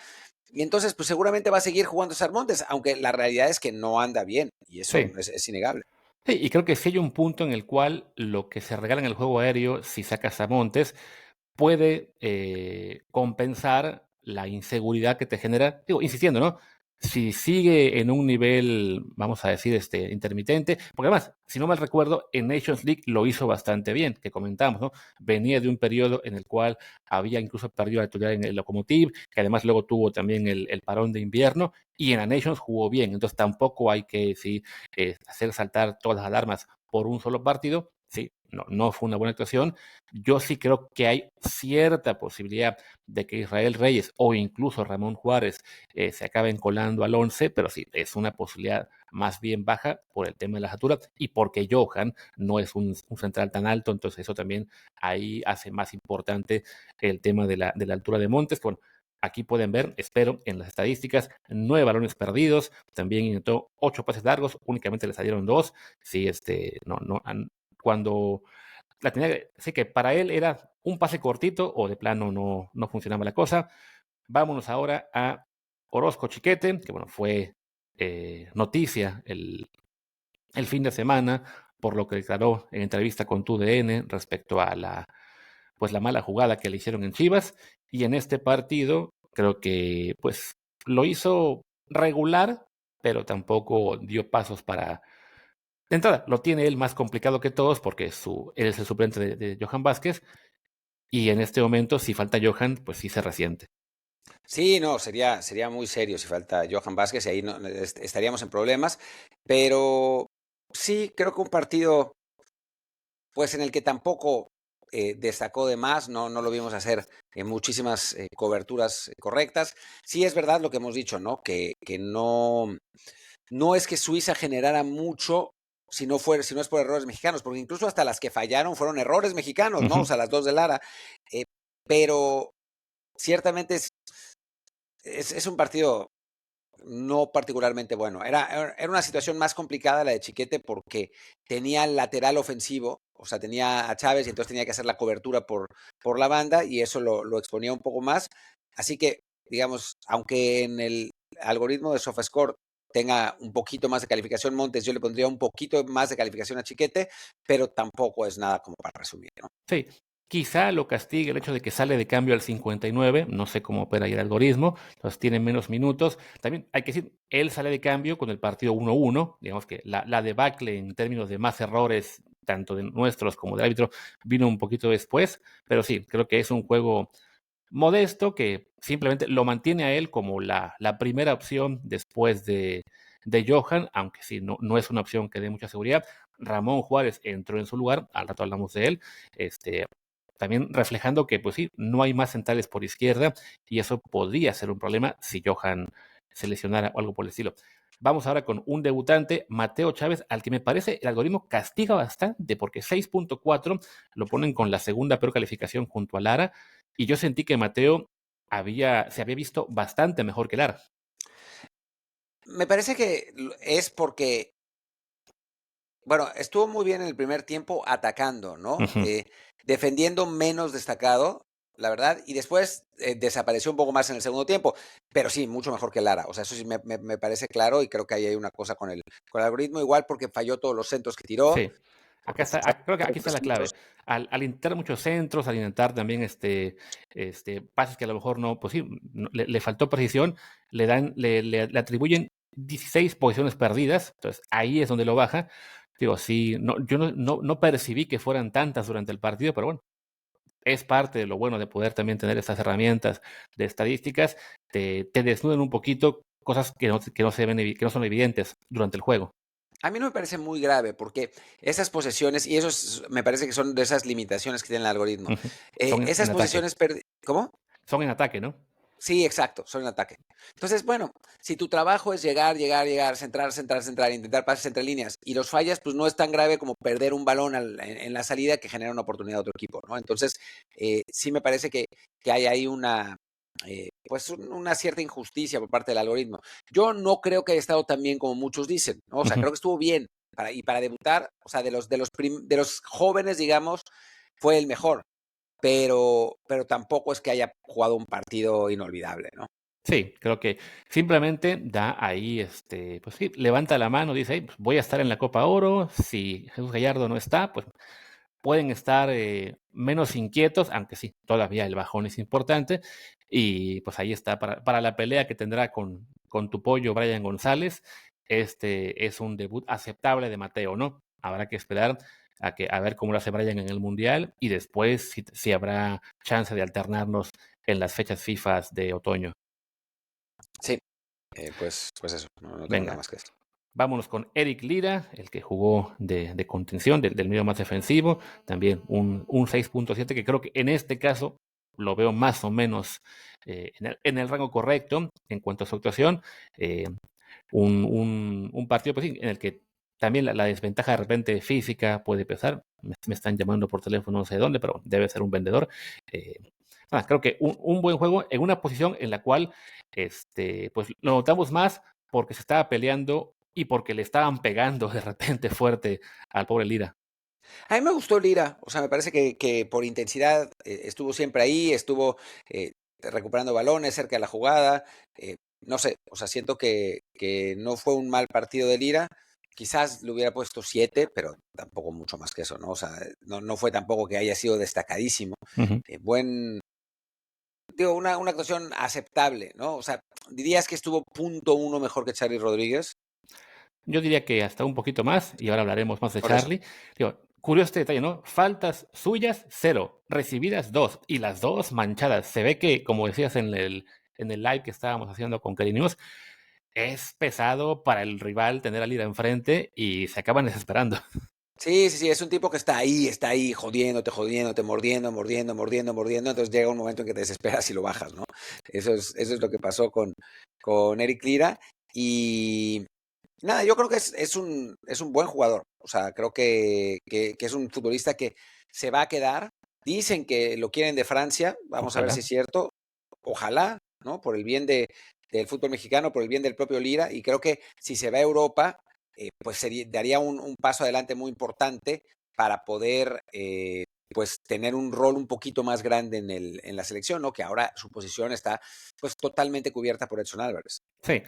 Y entonces, pues seguramente va a seguir jugando Sarmontes, aunque la realidad es que no anda bien, y eso Sí. es innegable. Sí, y creo que sí hay un punto en el cual lo que se regala en el juego aéreo, si sacas a Montes, puede compensar la inseguridad que te genera, digo, insistiendo, ¿no? Si sigue en un nivel, vamos a decir, intermitente, porque además, si no mal recuerdo, en Nations League lo hizo bastante bien, que comentamos, ¿no? Venía de un periodo en el cual había incluso perdido la titular en el Lokomotiv, que además luego tuvo también el parón de invierno, y en la Nations jugó bien, entonces tampoco hay que hacer saltar todas las alarmas por un solo partido. Sí, no fue una buena actuación. Yo sí creo que hay cierta posibilidad de que Israel Reyes o incluso Ramón Juárez se acaben colando al 11, pero sí, es una posibilidad más bien baja por el tema de las alturas y porque Johan no es un central tan alto, entonces eso también ahí hace más importante el tema de la altura de Montes, que bueno, aquí pueden ver, espero, en las estadísticas, 9 balones perdidos, también intentó 8 pases largos, únicamente le salieron 2. Sí, cuando la tenía, sé que para él era un pase cortito o de plano no funcionaba la cosa. Vámonos ahora a Orozco Chiquete, que bueno, fue noticia el fin de semana por lo que declaró en entrevista con TUDN respecto a pues la mala jugada que le hicieron en Chivas, y en este partido creo que pues lo hizo regular, pero tampoco dio pasos para... De entrada, lo tiene él más complicado que todos porque él es el suplente de Johan Vázquez, y en este momento, si falta Johan, pues sí se resiente. Sí, no, sería muy serio si falta Johan Vázquez y ahí estaríamos en problemas, pero sí, creo que un partido, pues en el que tampoco destacó de más, no lo vimos hacer muchísimas coberturas correctas. Sí es verdad lo que hemos dicho, ¿no? Que no es que Suiza generara mucho si no es por errores mexicanos, porque incluso hasta las que fallaron fueron errores mexicanos, ¿no? O Ujú. sea, las dos de Lara. Pero ciertamente es un partido no particularmente bueno. Era una situación más complicada la de Chiquete porque tenía el lateral ofensivo, o sea, tenía a Chávez y entonces tenía que hacer la cobertura por la banda y eso lo exponía un poco más. Así que, digamos, aunque en el algoritmo de SofaScore tenga un poquito más de calificación Montes, yo le pondría un poquito más de calificación a Chiquete, pero tampoco es nada como para resumir, ¿no? Sí, quizá lo castigue el hecho de que sale de cambio al 59, no sé cómo opera ahí el algoritmo, entonces tiene menos minutos. También hay que decir, él sale de cambio con el partido 1-1, digamos que la debacle en términos de más errores, tanto de nuestros como del árbitro, vino un poquito después, pero sí, creo que es un juego modesto que simplemente lo mantiene a él como la primera opción después de Johan, aunque sí, no es una opción que dé mucha seguridad. Ramón Juárez entró en su lugar, al rato hablamos de él, también reflejando que, pues sí, no hay más centrales por izquierda y eso podría ser un problema si Johan se lesionara o algo por el estilo. Vamos ahora con un debutante, Mateo Chávez, al que me parece el algoritmo castiga bastante porque 6.4 lo ponen con la segunda peor calificación junto a Lara, y yo sentí que Mateo se había visto bastante mejor que Lara. Me parece que es porque bueno, estuvo muy bien en el primer tiempo atacando, ¿no? Ujú. Defendiendo menos destacado. la verdad, y después desapareció un poco más en el segundo tiempo, pero sí, mucho mejor que Lara, o sea, eso sí me parece claro y creo que ahí hay una cosa con el algoritmo, igual porque falló todos los centros que tiró, Sí. Acá porque está, creo que aquí está la clave. Al intentar muchos centros, al intentar también pases que a lo mejor no, pues sí, le faltó precisión, le atribuyen 16 posiciones perdidas, entonces ahí es donde lo baja. Digo, sí, yo no percibí que fueran tantas durante el partido, pero bueno, es parte de lo bueno de poder también tener estas herramientas de estadísticas, te desnudan un poquito cosas que no son evidentes durante el juego. a mí no me parece muy grave porque esas posesiones, y me parece que son de esas limitaciones que tiene el algoritmo, Ujú. Son en esas ataque. posesiones, ¿cómo? Son en ataque, ¿no? Sí, exacto, son en ataque. Entonces, bueno, si tu trabajo es llegar, centrar, intentar pases entre líneas y los fallas, pues no es tan grave como perder un balón en la salida que genera una oportunidad a otro equipo, ¿no? Entonces, sí me parece que hay ahí una cierta injusticia por parte del algoritmo. Yo no creo que haya estado tan bien como muchos dicen, ¿no? O sea, Ujú. creo que estuvo bien para debutar, o sea, de los jóvenes, digamos, fue el mejor, pero tampoco es que haya jugado un partido inolvidable, ¿no? Sí, creo que simplemente da ahí, pues sí, levanta la mano, dice: "Hey, pues voy a estar en la Copa Oro, si Jesús Gallardo no está, pues pueden estar menos inquietos, aunque sí, todavía el bajón es importante, y pues ahí está, para la pelea que tendrá con tu pollo Brian González, este es un debut aceptable de Mateo, ¿no? Habrá que esperar a ver cómo lo hace Brian en el Mundial y después si habrá chance de alternarnos en las fechas FIFA de otoño. Sí, pues eso, no tengo nada Venga, más que decir. vámonos con Eric Lira, el que jugó de contención, del medio más defensivo, también un 6.7 que creo que en este caso lo veo más o menos en el rango correcto en cuanto a su actuación. Eh, un partido pues, sí, en el que también la desventaja de repente física puede pesar. Me están llamando por teléfono no sé dónde, pero debe ser un vendedor. Eh, Creo que un buen juego en una posición en la cual pues lo notamos más porque se estaba peleando y porque le estaban pegando de repente fuerte al pobre Lira. A mí me gustó Lira, o sea, me parece que por intensidad estuvo siempre ahí, estuvo recuperando balones cerca de la jugada, no sé, o sea, siento que no fue un mal partido de Lira, quizás le hubiera puesto 7, pero tampoco mucho más que eso, ¿no? O sea, no fue tampoco que haya sido destacadísimo. Ujú. Digo, una actuación aceptable, ¿no? O sea, dirías que estuvo punto uno mejor que Charlie Rodríguez, Yo diría que hasta un poquito más, y ahora hablaremos más de por eso. Charlie. Digo, curioso este detalle, ¿no? Faltas suyas, 0, recibidas 2, y las dos manchadas. Se ve que, como decías en el live que estábamos haciendo con Karim News, es pesado para el rival tener a Lira enfrente y se acaban desesperando. Sí, sí, sí, es un tipo que está ahí, jodiéndote, mordiendo, entonces llega un momento en que te desesperas y lo bajas, ¿no? Eso es lo que pasó con Eric Lira y nada, yo creo que es un buen jugador, o sea, creo que es un futbolista que se va a quedar, dicen que lo quieren de Francia, vamos a ver si Ojalá. es cierto, ojalá, ¿no? Por el bien del fútbol mexicano, por el bien del propio Lira, y creo que si se va a Europa pues daría un paso adelante muy importante para poder pues tener un rol un poquito más grande en la selección, ¿no? Que ahora su posición está pues totalmente cubierta por Edson Álvarez. Sí,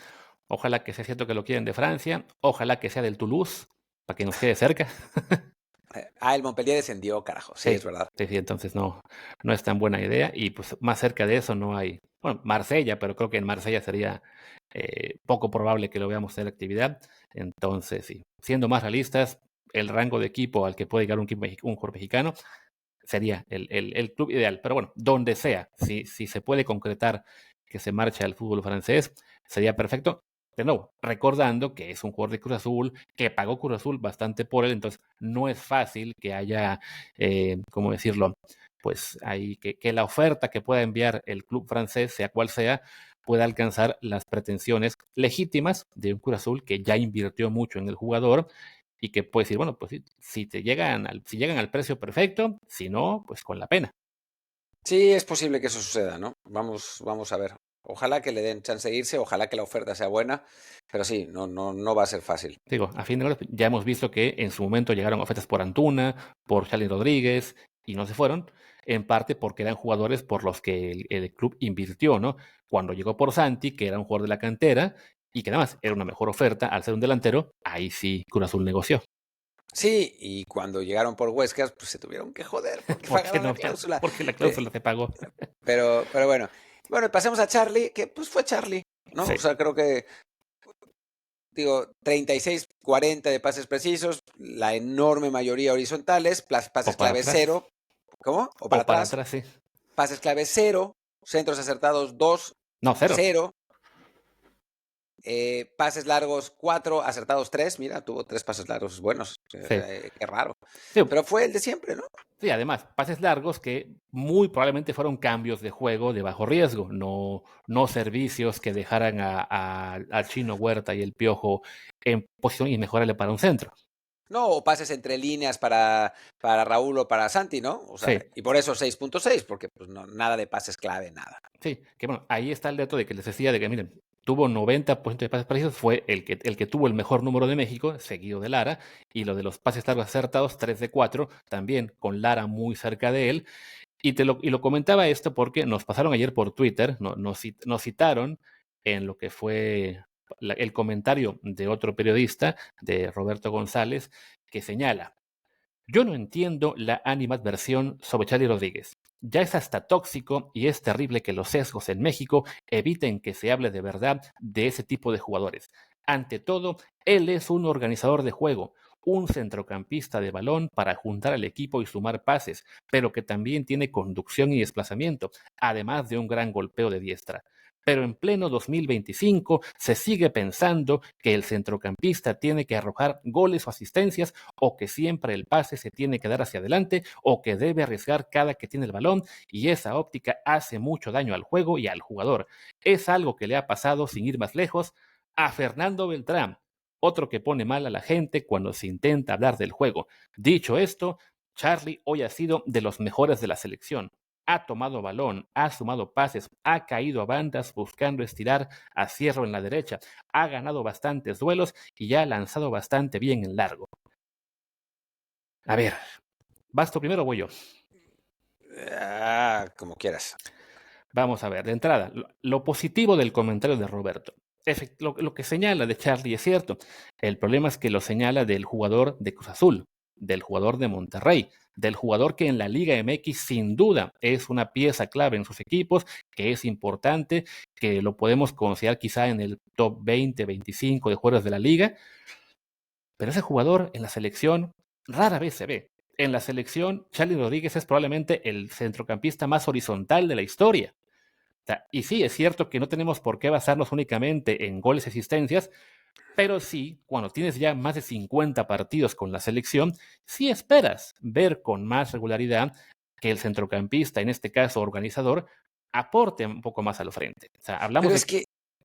ojalá que sea cierto que lo quieren de Francia, ojalá que sea del Toulouse, para que nos quede cerca. El Montpellier descendió, carajo, sí, es Sí, verdad. sí, sí, entonces no es tan buena idea. Y pues más cerca de eso no hay. Bueno, Marsella, pero creo que en Marsella sería poco probable que lo veamos hacer actividad. Entonces, sí, siendo más realistas, el rango de equipo al que puede llegar un jugador mexicano sería el club ideal. Pero bueno, donde sea, si se puede concretar que se marche al fútbol francés, sería perfecto. De nuevo, recordando que es un jugador de Cruz Azul, que pagó Cruz Azul bastante por él, entonces no es fácil que haya, ¿cómo decirlo? Pues ahí que la oferta que pueda enviar el club francés, sea cual sea, pueda alcanzar las pretensiones legítimas de un Cruz Azul que ya invirtió mucho en el jugador y que puede decir, bueno, pues sí, si llegan al precio perfecto, si no, pues con la pena. Sí, es posible que eso suceda, ¿no? Vamos a ver. Ojalá que le den chance de irse, ojalá que la oferta sea buena, pero sí, no va a ser fácil. Digo, a fin de cuentas, ya hemos visto que en su momento llegaron ofertas por Antuna, por Charlie Rodríguez, y no se fueron, en parte porque eran jugadores por los que el club invirtió, ¿no? Cuando llegó por Santi, que era un jugador de la cantera, y que además era una mejor oferta al ser un delantero, ahí sí Cruz Azul negoció. Sí, y cuando llegaron por Huescas, pues se tuvieron que joder porque ¿Por qué pagaron la no? cláusula. Porque la Eh, cláusula se pagó. pero bueno. Bueno, y pasemos a Charlie, que pues fue Charlie, ¿no? Sí, O sea, creo que, digo, 36-40 de pases precisos, la enorme mayoría horizontales, pases o para clave atrás, cero. ¿Cómo? O o para para atrás. atrás, sí. Pases clave cero, centros acertados 2, No, cero. 0. Pases largos 4, acertados 3. Mira, tuvo 3 pases largos buenos. Sí. Qué raro. Sí, Pero fue el de siempre, ¿no? sí, además, pases largos que muy probablemente fueron cambios de juego de bajo riesgo, no servicios que dejaran al Chino Huerta y el Piojo en posición y mejorarle para un centro. No, o pases entre líneas para Raúl o para Santi, ¿no? O sea, Sí, y por eso 6.6, porque pues no, nada de pases clave, nada. sí, que bueno, ahí está el dato de que les decía de que, miren, tuvo 90% de pases precisos, fue el que tuvo el mejor número de México, seguido de Lara, y lo de los pases largos acertados, 3 de 4, también con Lara muy cerca de él. Y lo comentaba esto porque nos pasaron ayer por Twitter, nos citaron en lo que fue el comentario de otro periodista, de Roberto González, que señala: yo no entiendo la animadversión sobre Charlie Rodríguez. Ya es hasta tóxico y es terrible que los sesgos en México eviten que se hable de verdad de ese tipo de jugadores. Ante todo, él es un organizador de juego, un centrocampista de balón para juntar al equipo y sumar pases, pero que también tiene conducción y desplazamiento, además de un gran golpeo de diestra. Pero en pleno 2025 se sigue pensando que el centrocampista tiene que arrojar goles o asistencias, o que siempre el pase se tiene que dar hacia adelante, o que debe arriesgar cada que tiene el balón, y esa óptica hace mucho daño al juego y al jugador. Es algo que le ha pasado, sin ir más lejos, a Fernando Beltrán, otro que pone mal a la gente cuando se intenta hablar del juego. Dicho esto, Charlie hoy ha sido de los mejores de la selección. Ha tomado balón, ha sumado pases, ha caído a bandas buscando estirar a Cierro en la derecha, ha ganado bastantes duelos y ha lanzado bastante bien en largo. A ver, ¿vas tú primero o voy yo? Como quieras. Vamos a ver, de entrada, lo positivo del comentario de Roberto. Lo que señala de Charlie es cierto. El problema es que lo señala del jugador de Cruz Azul, del jugador de Monterrey, del jugador que en la Liga MX sin duda es una pieza clave en sus equipos, que es importante, que lo podemos considerar quizá en el top 20, 25 de jugadores de la liga, pero ese jugador en la selección rara vez se ve. En la selección, Charlie Rodríguez es probablemente el centrocampista más horizontal de la historia. O sea, y sí, es cierto que no tenemos por qué basarnos únicamente en goles y asistencias, pero sí, cuando tienes ya más de 50 partidos con la selección, sí esperas ver con más regularidad que el centrocampista, en este caso organizador, aporte un poco más al frente. O sea, hablamos Pero de es que,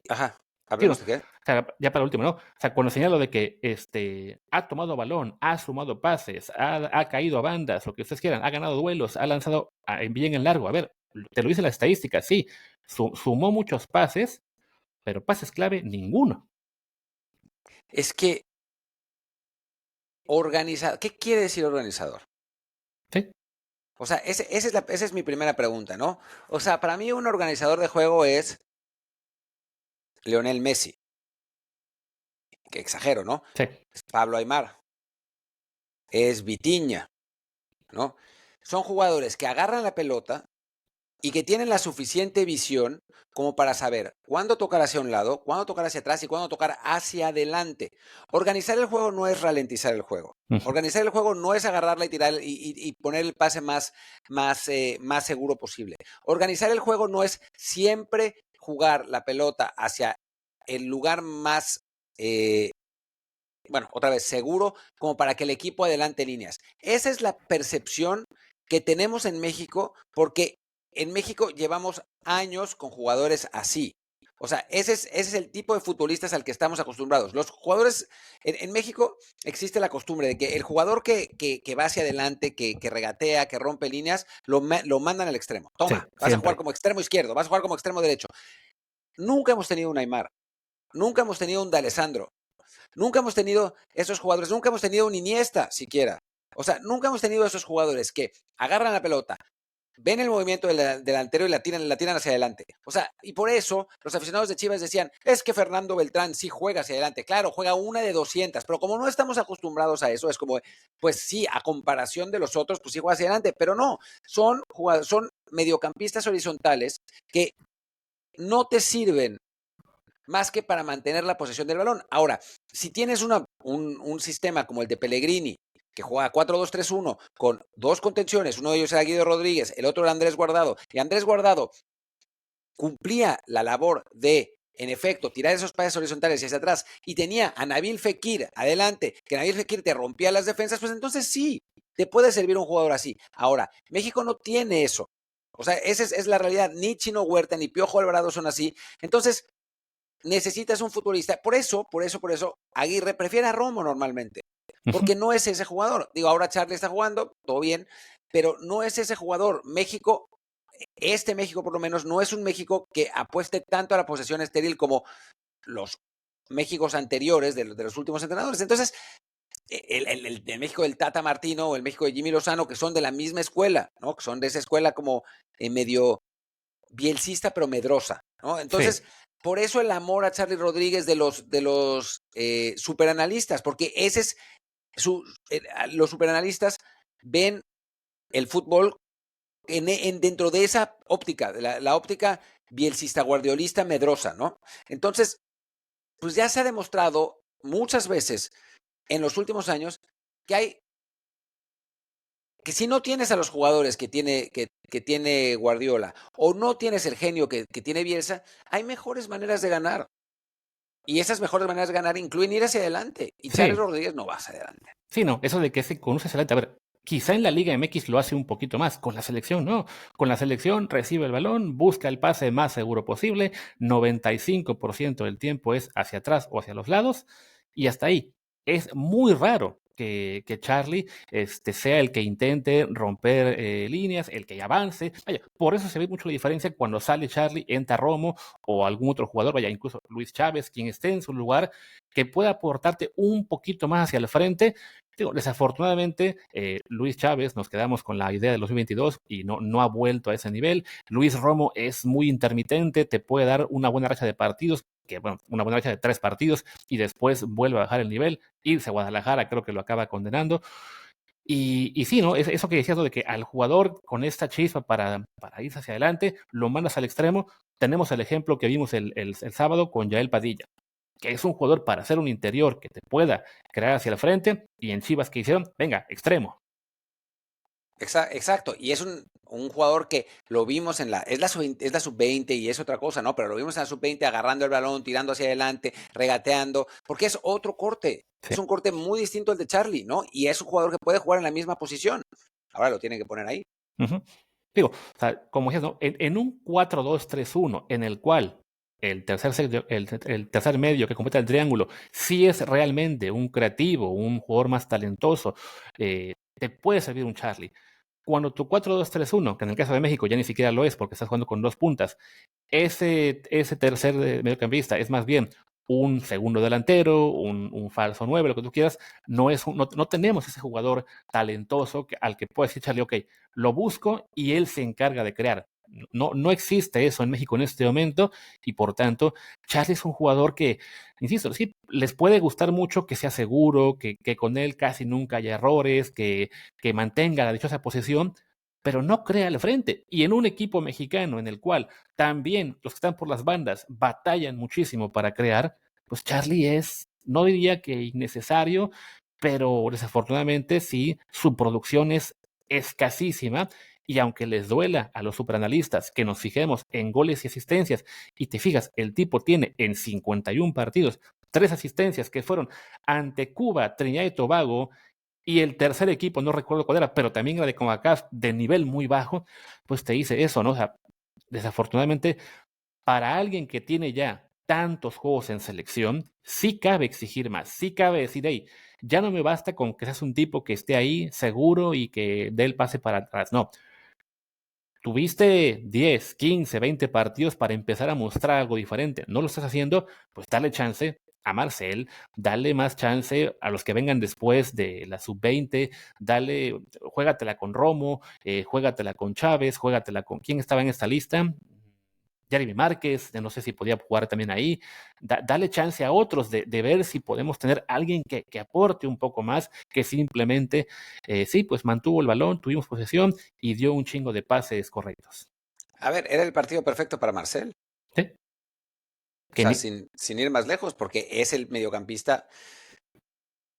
ajá, sí, no, hablemos de qué. o sea, ya para último, ¿no? O sea, cuando señalo de que ha tomado balón, ha sumado pases, ha caído a bandas, lo que ustedes quieran, ha ganado duelos, ha lanzado bien en largo. A ver, te lo dice la estadística, sí. Sumó muchos pases, pero pases clave, ninguno. Es que organizador, ¿qué quiere decir organizador? Sí, O sea, esa es mi primera pregunta, ¿no? O sea, para mí un organizador de juego es Lionel Messi, que exagero, ¿no? sí, Es Pablo Aimar, es Vitinha, ¿no? Son jugadores que agarran la pelota y que tienen la suficiente visión como para saber cuándo tocar hacia un lado, cuándo tocar hacia atrás y cuándo tocar hacia adelante. Organizar el juego no es ralentizar el juego. ujú, Organizar el juego no es agarrarla y tirar y poner el pase más seguro posible. Organizar el juego no es siempre jugar la pelota hacia el lugar más, bueno, otra vez, seguro, como para que el equipo adelante líneas. Esa es la percepción que tenemos en México, porque en México llevamos años con jugadores así. O sea, ese es el tipo de futbolistas al que estamos acostumbrados. Los jugadores, en México existe la costumbre de que el jugador que va hacia adelante, que regatea, que rompe líneas, lo mandan al extremo. sí, Toma, vas a jugar siempre. como extremo izquierdo, vas a jugar como extremo derecho. Nunca hemos tenido un Aymar, nunca hemos tenido un D'Alessandro, nunca hemos tenido esos jugadores, nunca hemos tenido un Iniesta siquiera. O sea, nunca hemos tenido esos jugadores que agarran la pelota, ven el movimiento del delantero y la tiran hacia adelante. O sea, y por eso los aficionados de Chivas decían, es que Fernando Beltrán sí juega hacia adelante. Claro, juega una de 200, pero como no estamos acostumbrados a eso, es como, pues sí, a comparación de los otros, pues sí juega hacia adelante, pero no, son mediocampistas horizontales que no te sirven más que para mantener la posesión del balón. Ahora, si tienes un sistema como el de Pellegrini, que juega 4-2-3-1 con dos contenciones, uno de ellos era Guido Rodríguez, el otro era Andrés Guardado, y Andrés Guardado cumplía la labor de, en efecto, tirar esos pases horizontales hacia atrás, y tenía a Nabil Fekir adelante, que Nabil Fekir te rompía las defensas, pues entonces sí, te puede servir un jugador así. Ahora, México no tiene eso. O sea, esa es la realidad. Ni Chino Huerta ni Piojo Alvarado son así. Entonces, necesitas un futbolista. Por eso, Aguirre prefiere a Romo normalmente, porque no es ese jugador. Digo, ahora Charlie está jugando, todo bien, pero no es ese jugador. México, este México por lo menos, no es un México que apueste tanto a la posesión estéril como los Méxicos anteriores de los últimos entrenadores. Entonces, el México del Tata Martino o el México de Jimmy Lozano, que son de la misma escuela, ¿no? Que son de esa escuela como medio bielcista, pero medrosa, ¿no? Entonces, Sí. por eso el amor a Charlie Rodríguez de los superanalistas, porque ese es los superanalistas ven el fútbol dentro de esa óptica, la óptica bielcista, guardiolista, medrosa, ¿no? Entonces, pues ya se ha demostrado muchas veces en los últimos años que si no tienes a los jugadores que tiene Guardiola o no tienes el genio que tiene Bielsa, hay mejores maneras de ganar. Y esas mejores maneras de ganar incluyen ir hacia adelante. Y Charles Sí, Rodríguez no va hacia adelante. sí, no, eso de que se conoce excelente. A ver, quizá en la Liga MX lo hace un poquito más, con la selección no. Con la selección recibe el balón, busca el pase más seguro posible, 95% del tiempo es hacia atrás o hacia los lados, y hasta ahí. Es muy raro que Charlie sea el que intente romper líneas, el que avance. Vaya, por eso se ve mucho la diferencia cuando sale Charlie, entra Romo o algún otro jugador, vaya, incluso Luis Chávez, quien esté en su lugar, que pueda aportarte un poquito más hacia el frente. Digo, desafortunadamente, Luis Chávez, nos quedamos con la idea de los 2022 y no ha vuelto a ese nivel. Luis Romo es muy intermitente, te puede dar una buena racha de partidos, una buena racha de 3 partidos y después vuelve a bajar el nivel. Irse a Guadalajara creo que lo acaba condenando. Y sí, ¿no? Eso que decías, ¿no? De que al jugador con esta chispa para irse hacia adelante, lo mandas al extremo. Tenemos el ejemplo que vimos el sábado con Yael Padilla, que es un jugador para hacer un interior que te pueda crear hacia el frente, y en Chivas que hicieron, venga, extremo. Exacto. Y es un jugador que lo vimos es la sub-20 y es otra cosa, ¿no? Pero lo vimos en la sub-20 agarrando el balón, tirando hacia adelante, regateando, porque es otro corte. Sí. Es un corte muy distinto al de Charlie, ¿no? Y es un jugador que puede jugar en la misma posición. Ahora lo tienen que poner ahí. Uh-huh. Digo, o sea, como decías, ¿no? En un 4-2-3-1 en el cual el tercer medio que completa el triángulo sí es realmente un creativo, un jugador más talentoso, te puede servir un Charlie. Cuando tu 4-2-3-1, que en el caso de México ya ni siquiera lo es porque estás jugando con 2 puntas, ese tercer mediocampista es más bien un segundo delantero, un falso 9, lo que tú quieras. No tenemos ese jugador talentoso al que puedes decir, Charlie, ok, lo busco y él se encarga de crear. No existe eso en México en este momento, y por tanto, Charlie es un jugador que, insisto, sí, les puede gustar mucho que sea seguro, que con él casi nunca haya errores, que mantenga la dichosa posición, pero no crea al frente. Y en un equipo mexicano en el cual también los que están por las bandas batallan muchísimo para crear, pues Charlie es, no diría que innecesario, pero desafortunadamente sí, su producción es escasísima. Y aunque les duela a los superanalistas que nos fijemos en goles y asistencias, y te fijas, el tipo tiene en 51 partidos 3 asistencias que fueron ante Cuba, Trinidad y Tobago, y el tercer equipo, no recuerdo cuál era, pero también era de CONCACAF de nivel muy bajo, pues te dice eso, ¿no? O sea, desafortunadamente, para alguien que tiene ya tantos juegos en selección, sí cabe exigir más, sí cabe decir, hey, ya no me basta con que seas un tipo que esté ahí seguro y que dé el pase para atrás, no. Tuviste 10, 15, 20 partidos para empezar a mostrar algo diferente. No lo estás haciendo, pues dale chance a Marcel, dale más chance a los que vengan después de la sub-20, juégatela con Romo, juégatela con Chávez, juégatela con... ¿Quién estaba en esta lista? Jeremy Márquez, no sé si podía jugar también ahí. Dale chance a otros de ver si podemos tener alguien que aporte un poco más, que simplemente, sí, pues mantuvo el balón, tuvimos posesión y dio un chingo de pases correctos. A ver, era el partido perfecto para Marcel. Sí. O sea, sin ir más lejos, porque es el mediocampista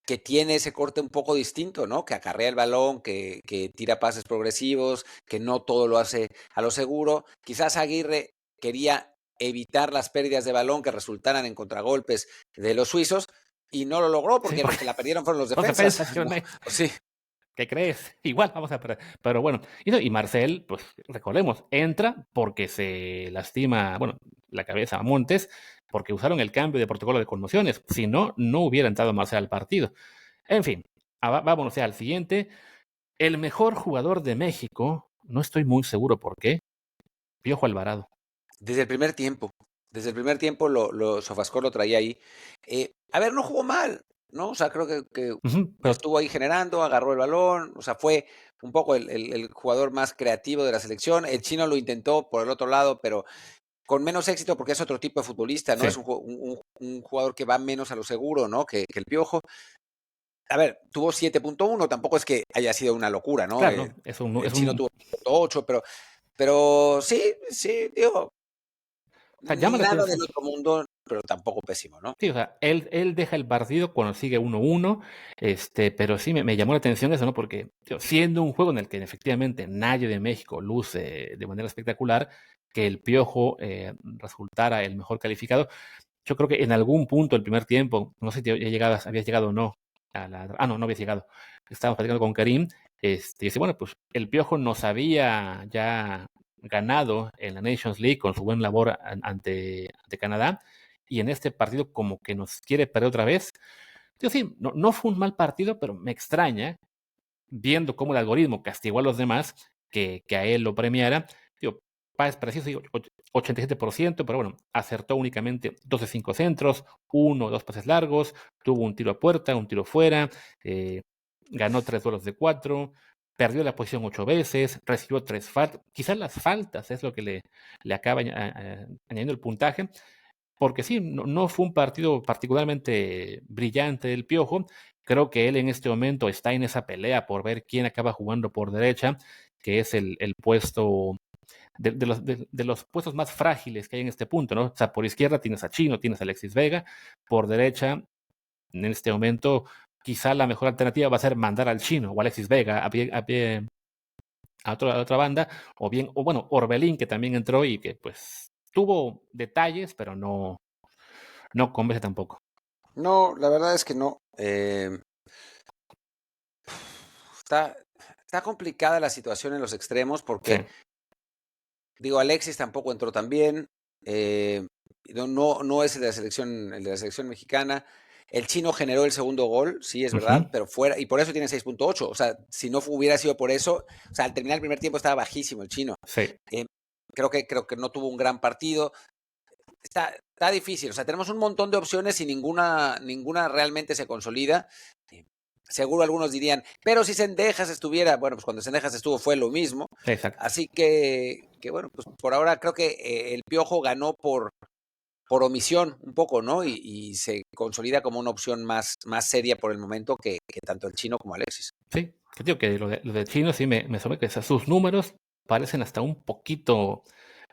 que tiene ese corte un poco distinto, ¿no? Que acarrea el balón, que tira pases progresivos, que no todo lo hace a lo seguro. Quizás Aguirre quería evitar las pérdidas de balón que resultaran en contragolpes de los suizos y no lo logró porque los que la perdieron fueron los defensas. ¿No? Sí. ¿Qué crees? Igual vamos a perder. Pero bueno, y Marcel, pues recordemos, entra porque se lastima, bueno, la cabeza a Montes, porque usaron el cambio de protocolo de conmociones. Si no, no hubiera entrado Marcel al partido. En fin, vámonos al siguiente. El mejor jugador de México, no estoy muy seguro por qué, Piojo Alvarado. Desde el primer tiempo. Desde el primer tiempo Sofascore lo traía ahí. A ver, no jugó mal, ¿no? O sea, creo que pero estuvo ahí generando, agarró el balón, o sea, fue un poco el jugador más creativo de la selección. El chino lo intentó por el otro lado, pero con menos éxito porque es otro tipo de futbolista, ¿no? Sí. Es un jugador que va menos a lo seguro, ¿no? Que el Piojo. A ver, tuvo 7.1, tampoco es que haya sido una locura, ¿no? Claro, el chino tuvo 8, pero sí, digo, o sea, nada del otro mundo, pero tampoco pésimo, ¿no? Sí, o sea, él deja el partido cuando sigue 1-1, pero sí me llamó la atención eso, ¿no? Porque siendo un juego en el que efectivamente nadie de México luce de manera espectacular, que el Piojo resultara el mejor calificado, yo creo que en algún punto del primer tiempo, no sé si habías llegado o no, no habías llegado, estábamos platicando con Karim, y dice, bueno, pues el Piojo nos había ya ganado en la Nations League con su buena labor ante Canadá, y en este partido como que nos quiere perder otra vez. Yo sí, no fue un mal partido, pero me extraña, viendo cómo el algoritmo castigó a los demás, que a él lo premiara. Digo, preciso, 87%, pero bueno, acertó únicamente 2 de 5 centros, 1 o 2 pases largos, tuvo un tiro a puerta, un tiro fuera, ganó 3 duelos de 4, perdió la posición 8 veces, recibió 3 faltas. Quizás las faltas es lo que le acaba añadiendo el puntaje, porque sí, no fue un partido particularmente brillante del Piojo. Creo que él en este momento está en esa pelea por ver quién acaba jugando por derecha, que es el puesto de los puestos más frágiles que hay en este punto, ¿no? O sea, por izquierda tienes a Chino, tienes a Alexis Vega, por derecha, en este momento, quizá la mejor alternativa va a ser mandar al Chino o Alexis Vega a otra banda, o bueno, Orbelín, que también entró y que pues tuvo detalles, pero no convence tampoco. No, la verdad es que no. Está complicada la situación en los extremos porque, digo, Alexis tampoco entró tan bien. No es el de la selección mexicana. El chino generó el segundo gol, sí, es verdad, pero fuera, y por eso tiene 6.8. O sea, si no hubiera sido por eso, o sea, al terminar el primer tiempo estaba bajísimo el chino. Sí. Creo que no tuvo un gran partido. Está difícil. O sea, tenemos un montón de opciones y ninguna realmente se consolida. Seguro algunos dirían, pero si Cendejas estuviera, bueno, pues cuando Cendejas estuvo fue lo mismo. Exacto. Así que bueno, pues por ahora creo que el Piojo ganó por omisión un poco, ¿no? Y se consolida como una opción más seria por el momento que tanto el chino como Alexis. Sí, te digo que lo de chino sí me sorprende, que sus números parecen hasta un poquito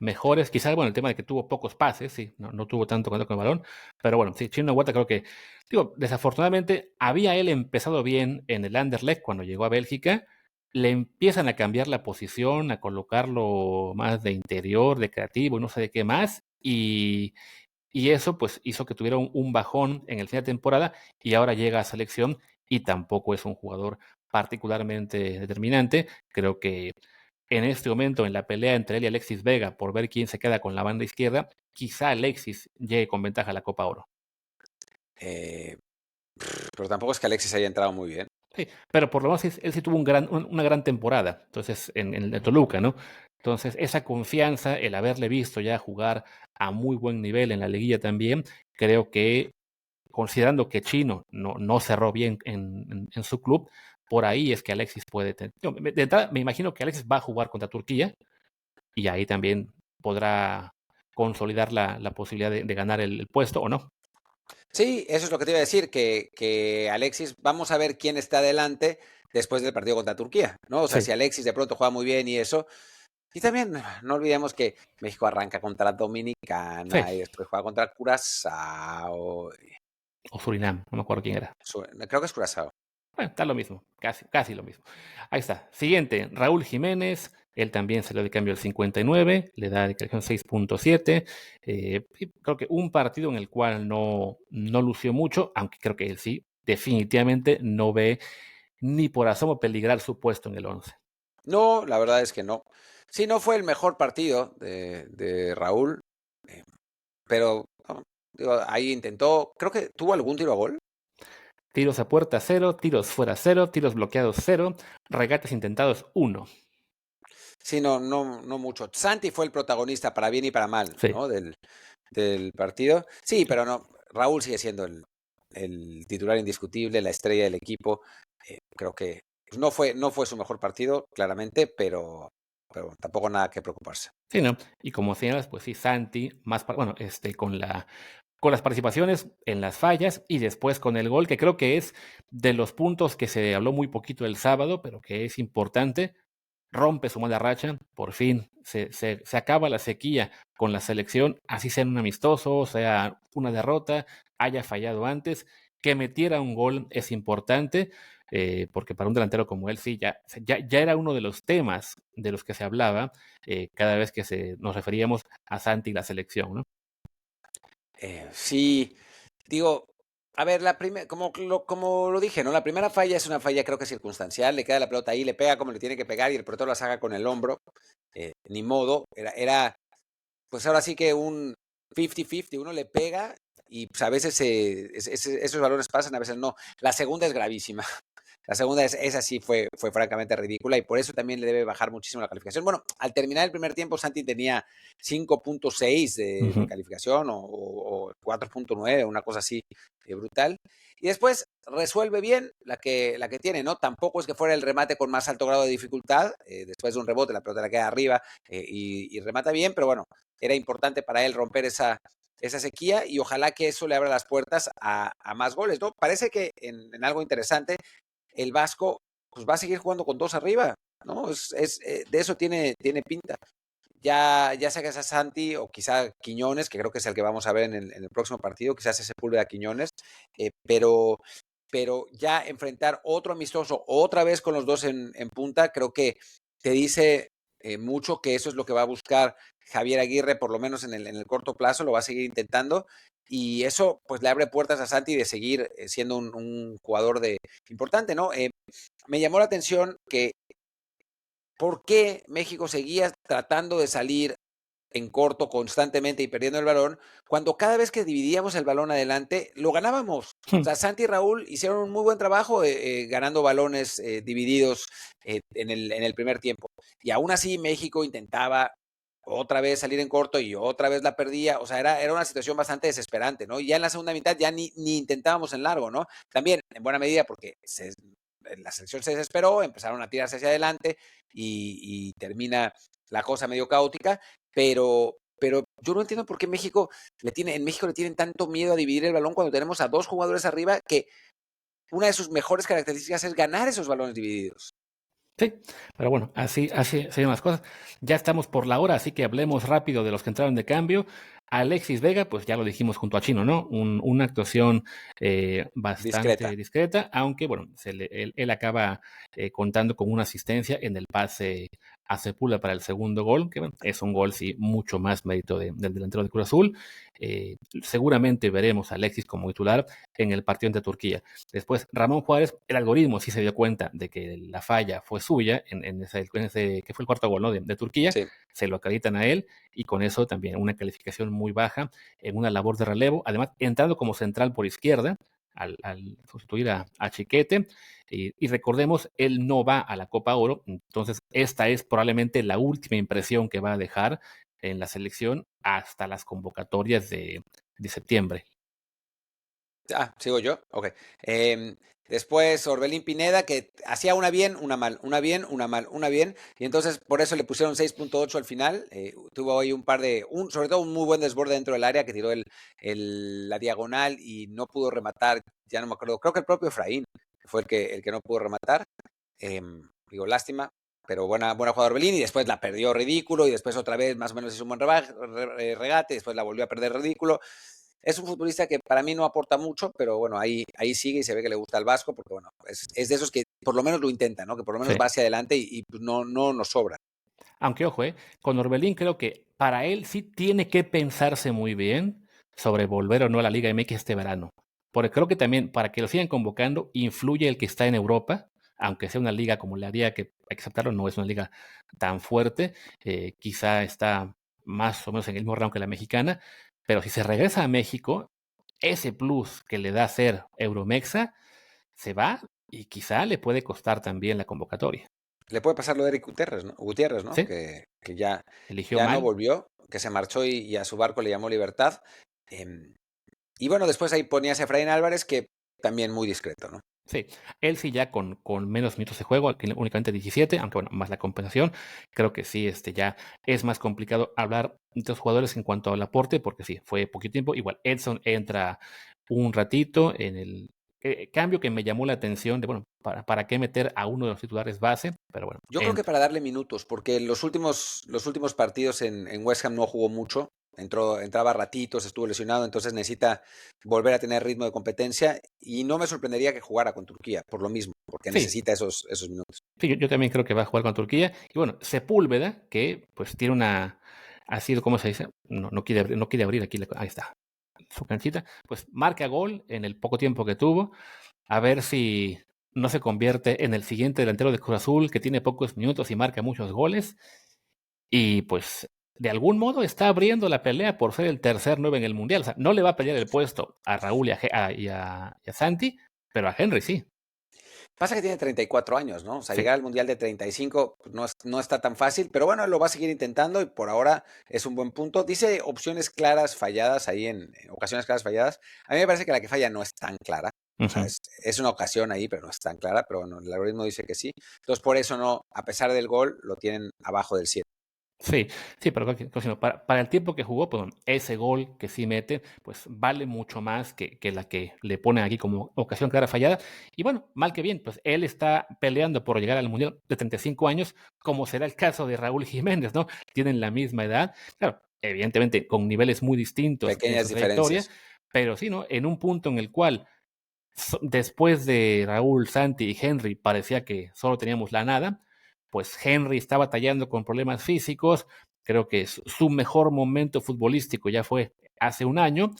mejores. Quizás, bueno, el tema de que tuvo pocos pases, sí, no tuvo tanto contacto con el balón, pero bueno, sí, Chino Huerta creo que, digo, desafortunadamente había él empezado bien en el Anderlecht cuando llegó a Bélgica, le empiezan a cambiar la posición, a colocarlo más de interior, de creativo, no sé de qué más, y eso pues hizo que tuviera un bajón en el final de temporada y ahora llega a selección y tampoco es un jugador particularmente determinante. Creo que en este momento, en la pelea entre él y Alexis Vega por ver quién se queda con la banda izquierda, quizá Alexis llegue con ventaja a la Copa Oro. Pero tampoco es que Alexis haya entrado muy bien. Sí, pero por lo menos él sí tuvo una gran temporada, entonces en el Toluca, ¿no? Entonces esa confianza, el haberle visto ya jugar a muy buen nivel en la liguilla también, creo que considerando que Chino no cerró bien en su club, por ahí es que Alexis puede tener. De entrada, me imagino que Alexis va a jugar contra Turquía y ahí también podrá consolidar la posibilidad de ganar el puesto o no. Sí, eso es lo que te iba a decir, que Alexis, vamos a ver quién está adelante después del partido contra Turquía, ¿no? O sea, Sí. si Alexis de pronto juega muy bien y eso. Y también no olvidemos que México arranca contra Sí, Dominicana y después juega contra Curazao. o Surinam, no me acuerdo quién era. Creo que es Curazao. Bueno, está lo mismo, casi lo mismo. Ahí está. Siguiente, Raúl Jiménez. Él también se le de cambio al 59, le da de calificación 6.7. Creo que un partido en el cual no lució mucho, aunque creo que él sí, definitivamente no ve ni por asomo peligrar su puesto en el 11. No, la verdad es que no. Sí, no fue el mejor partido de Raúl, eh, pero no, digo, ahí intentó, creo que tuvo algún tiro a gol. Tiros a puerta 0, tiros fuera 0, tiros bloqueados 0, regates intentados 1. Sí, no mucho. Santi fue el protagonista para bien y para mal, Sí. ¿no? Del partido. Sí, pero no, Raúl sigue siendo el titular indiscutible, la estrella del equipo. Creo que pues, no fue su mejor partido, claramente, pero tampoco nada que preocuparse. Sí, ¿no? Y como señalas, pues sí, Santi, bueno, con las participaciones en las fallas y después con el gol, que creo que es de los puntos que se habló muy poquito el sábado, pero que es importante, rompe su mala racha, por fin se acaba la sequía con la selección, así sea en un amistoso, sea una derrota, haya fallado antes, que metiera un gol es importante, porque para un delantero como él sí, ya era uno de los temas de los que se hablaba cada vez que nos referíamos a Santi y la selección, ¿no? Sí, digo, a ver, como lo dije, ¿no? La primera falla es una falla creo que circunstancial, le queda la pelota ahí, le pega como le tiene que pegar y el portero la saca con el hombro. Ni modo, era pues ahora sí que un 50-50, uno le pega y pues a veces esos balones pasan, a veces no. La segunda es gravísima. La segunda, esa sí fue francamente ridícula y por eso también le debe bajar muchísimo la calificación. Bueno, al terminar el primer tiempo, Santi tenía 5.6 de calificación o 4.9, una cosa así brutal. Y después resuelve bien la que tiene, ¿no? Tampoco es que fuera el remate con más alto grado de dificultad. Después de un rebote, la pelota le queda arriba y remata bien, pero bueno, era importante para él romper esa sequía y ojalá que eso le abra las puertas a más goles, ¿no? Parece que en algo interesante el Vasco pues va a seguir jugando con dos arriba, ¿no? De eso tiene pinta. Ya sacas a Santi o quizá Quiñones, que creo que es el que vamos a ver en el próximo partido, quizás ese Sepúlveda a Quiñones, pero ya enfrentar otro amistoso otra vez con los dos en punta, creo que te dice mucho que eso es lo que va a buscar Javier Aguirre, por lo menos en el corto plazo, lo va a seguir intentando y eso pues le abre puertas a Santi de seguir siendo un jugador importante, ¿no? Me llamó la atención que por qué México seguía tratando de salir en corto constantemente y perdiendo el balón, cuando cada vez que dividíamos el balón adelante, lo ganábamos. O sea, Santi y Raúl hicieron un muy buen trabajo ganando balones divididos en el primer tiempo. Y aún así México intentaba otra vez salir en corto y otra vez la perdía. O sea, era una situación bastante desesperante, ¿no? Y ya en la segunda mitad ya ni intentábamos en largo, ¿no? También, en buena medida, porque la selección se desesperó, empezaron a tirarse hacia adelante y termina la cosa medio caótica, pero yo no entiendo por qué en México le tienen tanto miedo a dividir el balón cuando tenemos a dos jugadores arriba que una de sus mejores características es ganar esos balones divididos. Sí, pero bueno, así se llaman las cosas. Ya estamos por la hora, así que hablemos rápido de los que entraron de cambio. Alexis Vega, pues ya lo dijimos junto a Chino, ¿no? Una actuación bastante Discreta. discreta, aunque bueno, él acaba contando con una asistencia en el pase a Sepúlveda para el segundo gol, que bueno, es un gol, sí, mucho más mérito del delantero de Cruz Azul. Seguramente veremos a Alexis como titular en el partido ante Turquía. Después, Ramón Juárez, el algoritmo sí se dio cuenta de que la falla fue suya en ese que fue el cuarto gol, ¿no? de Turquía, Sí. se lo acreditan a él y con eso también una calificación muy baja en una labor de relevo, además entrando como central por izquierda al sustituir a Chiquete y recordemos, él no va a la Copa Oro, entonces esta es probablemente la última impresión que va a dejar en la selección hasta las convocatorias de septiembre. Sigo yo. Ok. Después Orbelín Pineda, que hacía una bien, una mal, una bien, una mal, una bien. Y entonces por eso le pusieron 6.8 al final. Tuvo ahí sobre todo un muy buen desborde dentro del área, que tiró la diagonal y no pudo rematar. Ya no me acuerdo. Creo que el propio Efraín fue el que no pudo rematar. Digo, lástima. Pero buena jugada Orbelín, y después la perdió ridículo, y después otra vez más o menos hizo un buen regate, y después la volvió a perder ridículo. Es un futbolista que para mí no aporta mucho, pero bueno, ahí sigue y se ve que le gusta el Vasco, porque bueno, es de esos que por lo menos lo intenta, ¿no? Que por lo menos Sí. va hacia adelante y pues no nos sobra. Aunque ojo, con Orbelín creo que para él sí tiene que pensarse muy bien sobre volver o no a la Liga MX este verano. Porque creo que también para que lo sigan convocando influye el que está en Europa, aunque sea una liga como la liga que, hay que aceptarlo, no es una liga tan fuerte, quizá está más o menos en el mismo rango que la mexicana, pero si se regresa a México, ese plus que le da ser Euromexa se va y quizá le puede costar también la convocatoria. Le puede pasar lo de Eric Gutiérrez, ¿no? ¿Sí? Que ya, Eligió ya no mal. volvió, que se marchó y a su barco le llamó Libertad. Y bueno, después ahí ponías a Efraín Álvarez, que también muy discreto, ¿no? Sí, él sí ya con menos minutos de juego, aquí únicamente 17, aunque bueno, más la compensación, creo que sí, ya es más complicado hablar de los jugadores en cuanto al aporte, porque sí, fue poquito tiempo. Igual, Edson entra un ratito en el cambio que me llamó la atención de, bueno, ¿para qué meter a uno de los titulares base? Pero bueno, Yo creo que entra. para darle minutos, porque los últimos partidos en West Ham no jugó mucho, entraba ratitos, estuvo lesionado, entonces necesita volver a tener ritmo de competencia, y no me sorprendería que jugara con Turquía, por lo mismo, porque Sí, necesita esos minutos. sí, yo también creo que va a jugar con Turquía. Y bueno, Sepúlveda, que pues tiene ha sido, ¿cómo se dice? No quiere abrir aquí, ahí está, su canchita, pues marca gol en el poco tiempo que tuvo, a ver si no se convierte en el siguiente delantero de Cruz Azul, que tiene pocos minutos y marca muchos goles, y pues de algún modo está abriendo la pelea por ser el tercer 9 en el Mundial. O sea, no le va a pelear el puesto a Raúl y a Santi, pero a Henry sí. Pasa que tiene 34 años, ¿no? O sea, Sí. llegar al Mundial de 35 pues, no está tan fácil, pero bueno, lo va a seguir intentando y por ahora es un buen punto. Dice opciones claras falladas ahí en ocasiones claras falladas. A mí me parece que la que falla no es tan clara. O sea, Ujú. es una ocasión ahí, pero no es tan clara. Pero bueno, el algoritmo dice que sí. Entonces, por eso no, a pesar del gol, lo tienen abajo del 7. Sí, sí, pero para el tiempo que jugó, pues ese gol que sí mete, pues vale mucho más que la que le pone aquí como ocasión clara fallada. Y bueno, mal que bien, pues él está peleando por llegar al Mundial de 35 años, como será el caso de Raúl Jiménez, ¿no? Tienen la misma edad, claro, evidentemente con niveles muy distintos en Pequeñas su trayectoria, diferencias. pero sí, ¿no? En un punto en el cual después de Raúl, Santi y Henry parecía que solo teníamos la nada, pues Henry está batallando con problemas físicos, creo que su mejor momento futbolístico ya fue hace un año,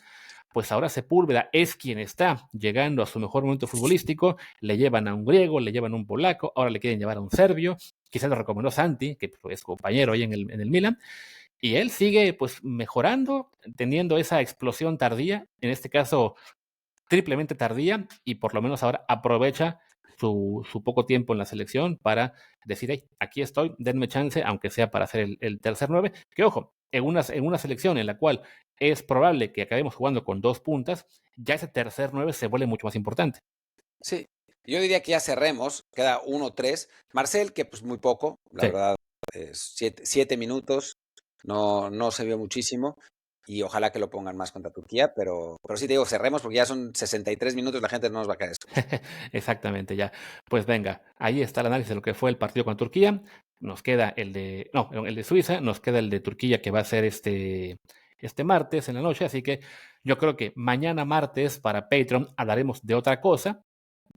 pues ahora Sepúlveda es quien está llegando a su mejor momento futbolístico, le llevan a un griego, le llevan a un polaco, ahora le quieren llevar a un serbio, quizás lo recomendó Santi, que es compañero ahí en el Milan, y él sigue pues mejorando, teniendo esa explosión tardía, en este caso triplemente tardía, y por lo menos ahora aprovecha su poco tiempo en la selección para decir, hey, aquí estoy, denme chance, aunque sea para hacer el tercer 9, que ojo, en una selección en la cual es probable que acabemos jugando con dos puntas, ya ese tercer 9 se vuelve mucho más importante. Sí. Yo diría que ya cerremos. Queda 1-3. Marcel, que pues muy poco, la Sí. verdad, 7 minutos. No se vio muchísimo. Y ojalá que lo pongan más contra Turquía, pero sí te digo, cerremos porque ya son 63 minutos, la gente no nos va a querer escuchar. Exactamente, ya. Pues venga, ahí está el análisis de lo que fue el partido con Turquía. Nos queda el de Suiza, nos queda el de Turquía que va a ser este martes en la noche, así que yo creo que mañana martes para Patreon hablaremos de otra cosa,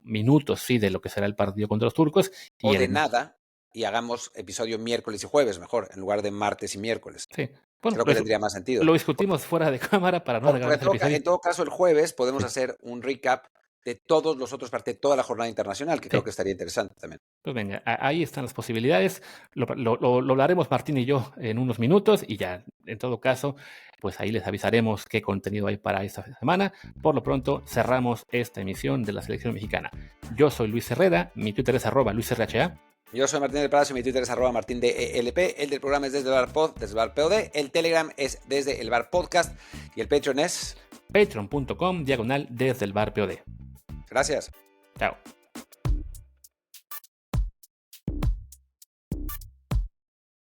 minutos sí de lo que será el partido contra los turcos O y de el nada, y hagamos episodio miércoles y jueves, mejor, en lugar de martes y miércoles. sí, bueno, Creo que tendría más sentido. lo discutimos fuera de cámara para no Porque alargar el episodio. en todo caso, el jueves podemos Sí, hacer un recap de todos los otros partidos, de toda la jornada internacional, que creo sí. que estaría interesante también. Pues venga, ahí están las posibilidades. Lo hablaremos Martín y yo en unos minutos y ya, en todo caso, pues ahí les avisaremos qué contenido hay para esta semana. Por lo pronto, cerramos esta emisión de la selección mexicana. Yo soy Luis Herrera, mi Twitter es @LuisRHA. Yo soy Martín del Palacio, mi Twitter es @MartinDELP, el del programa es desde el bar pod, desde el bar POD, el Telegram es desde el bar podcast y el Patreon es... patreon.com/desde el bar POD. Gracias. Chao.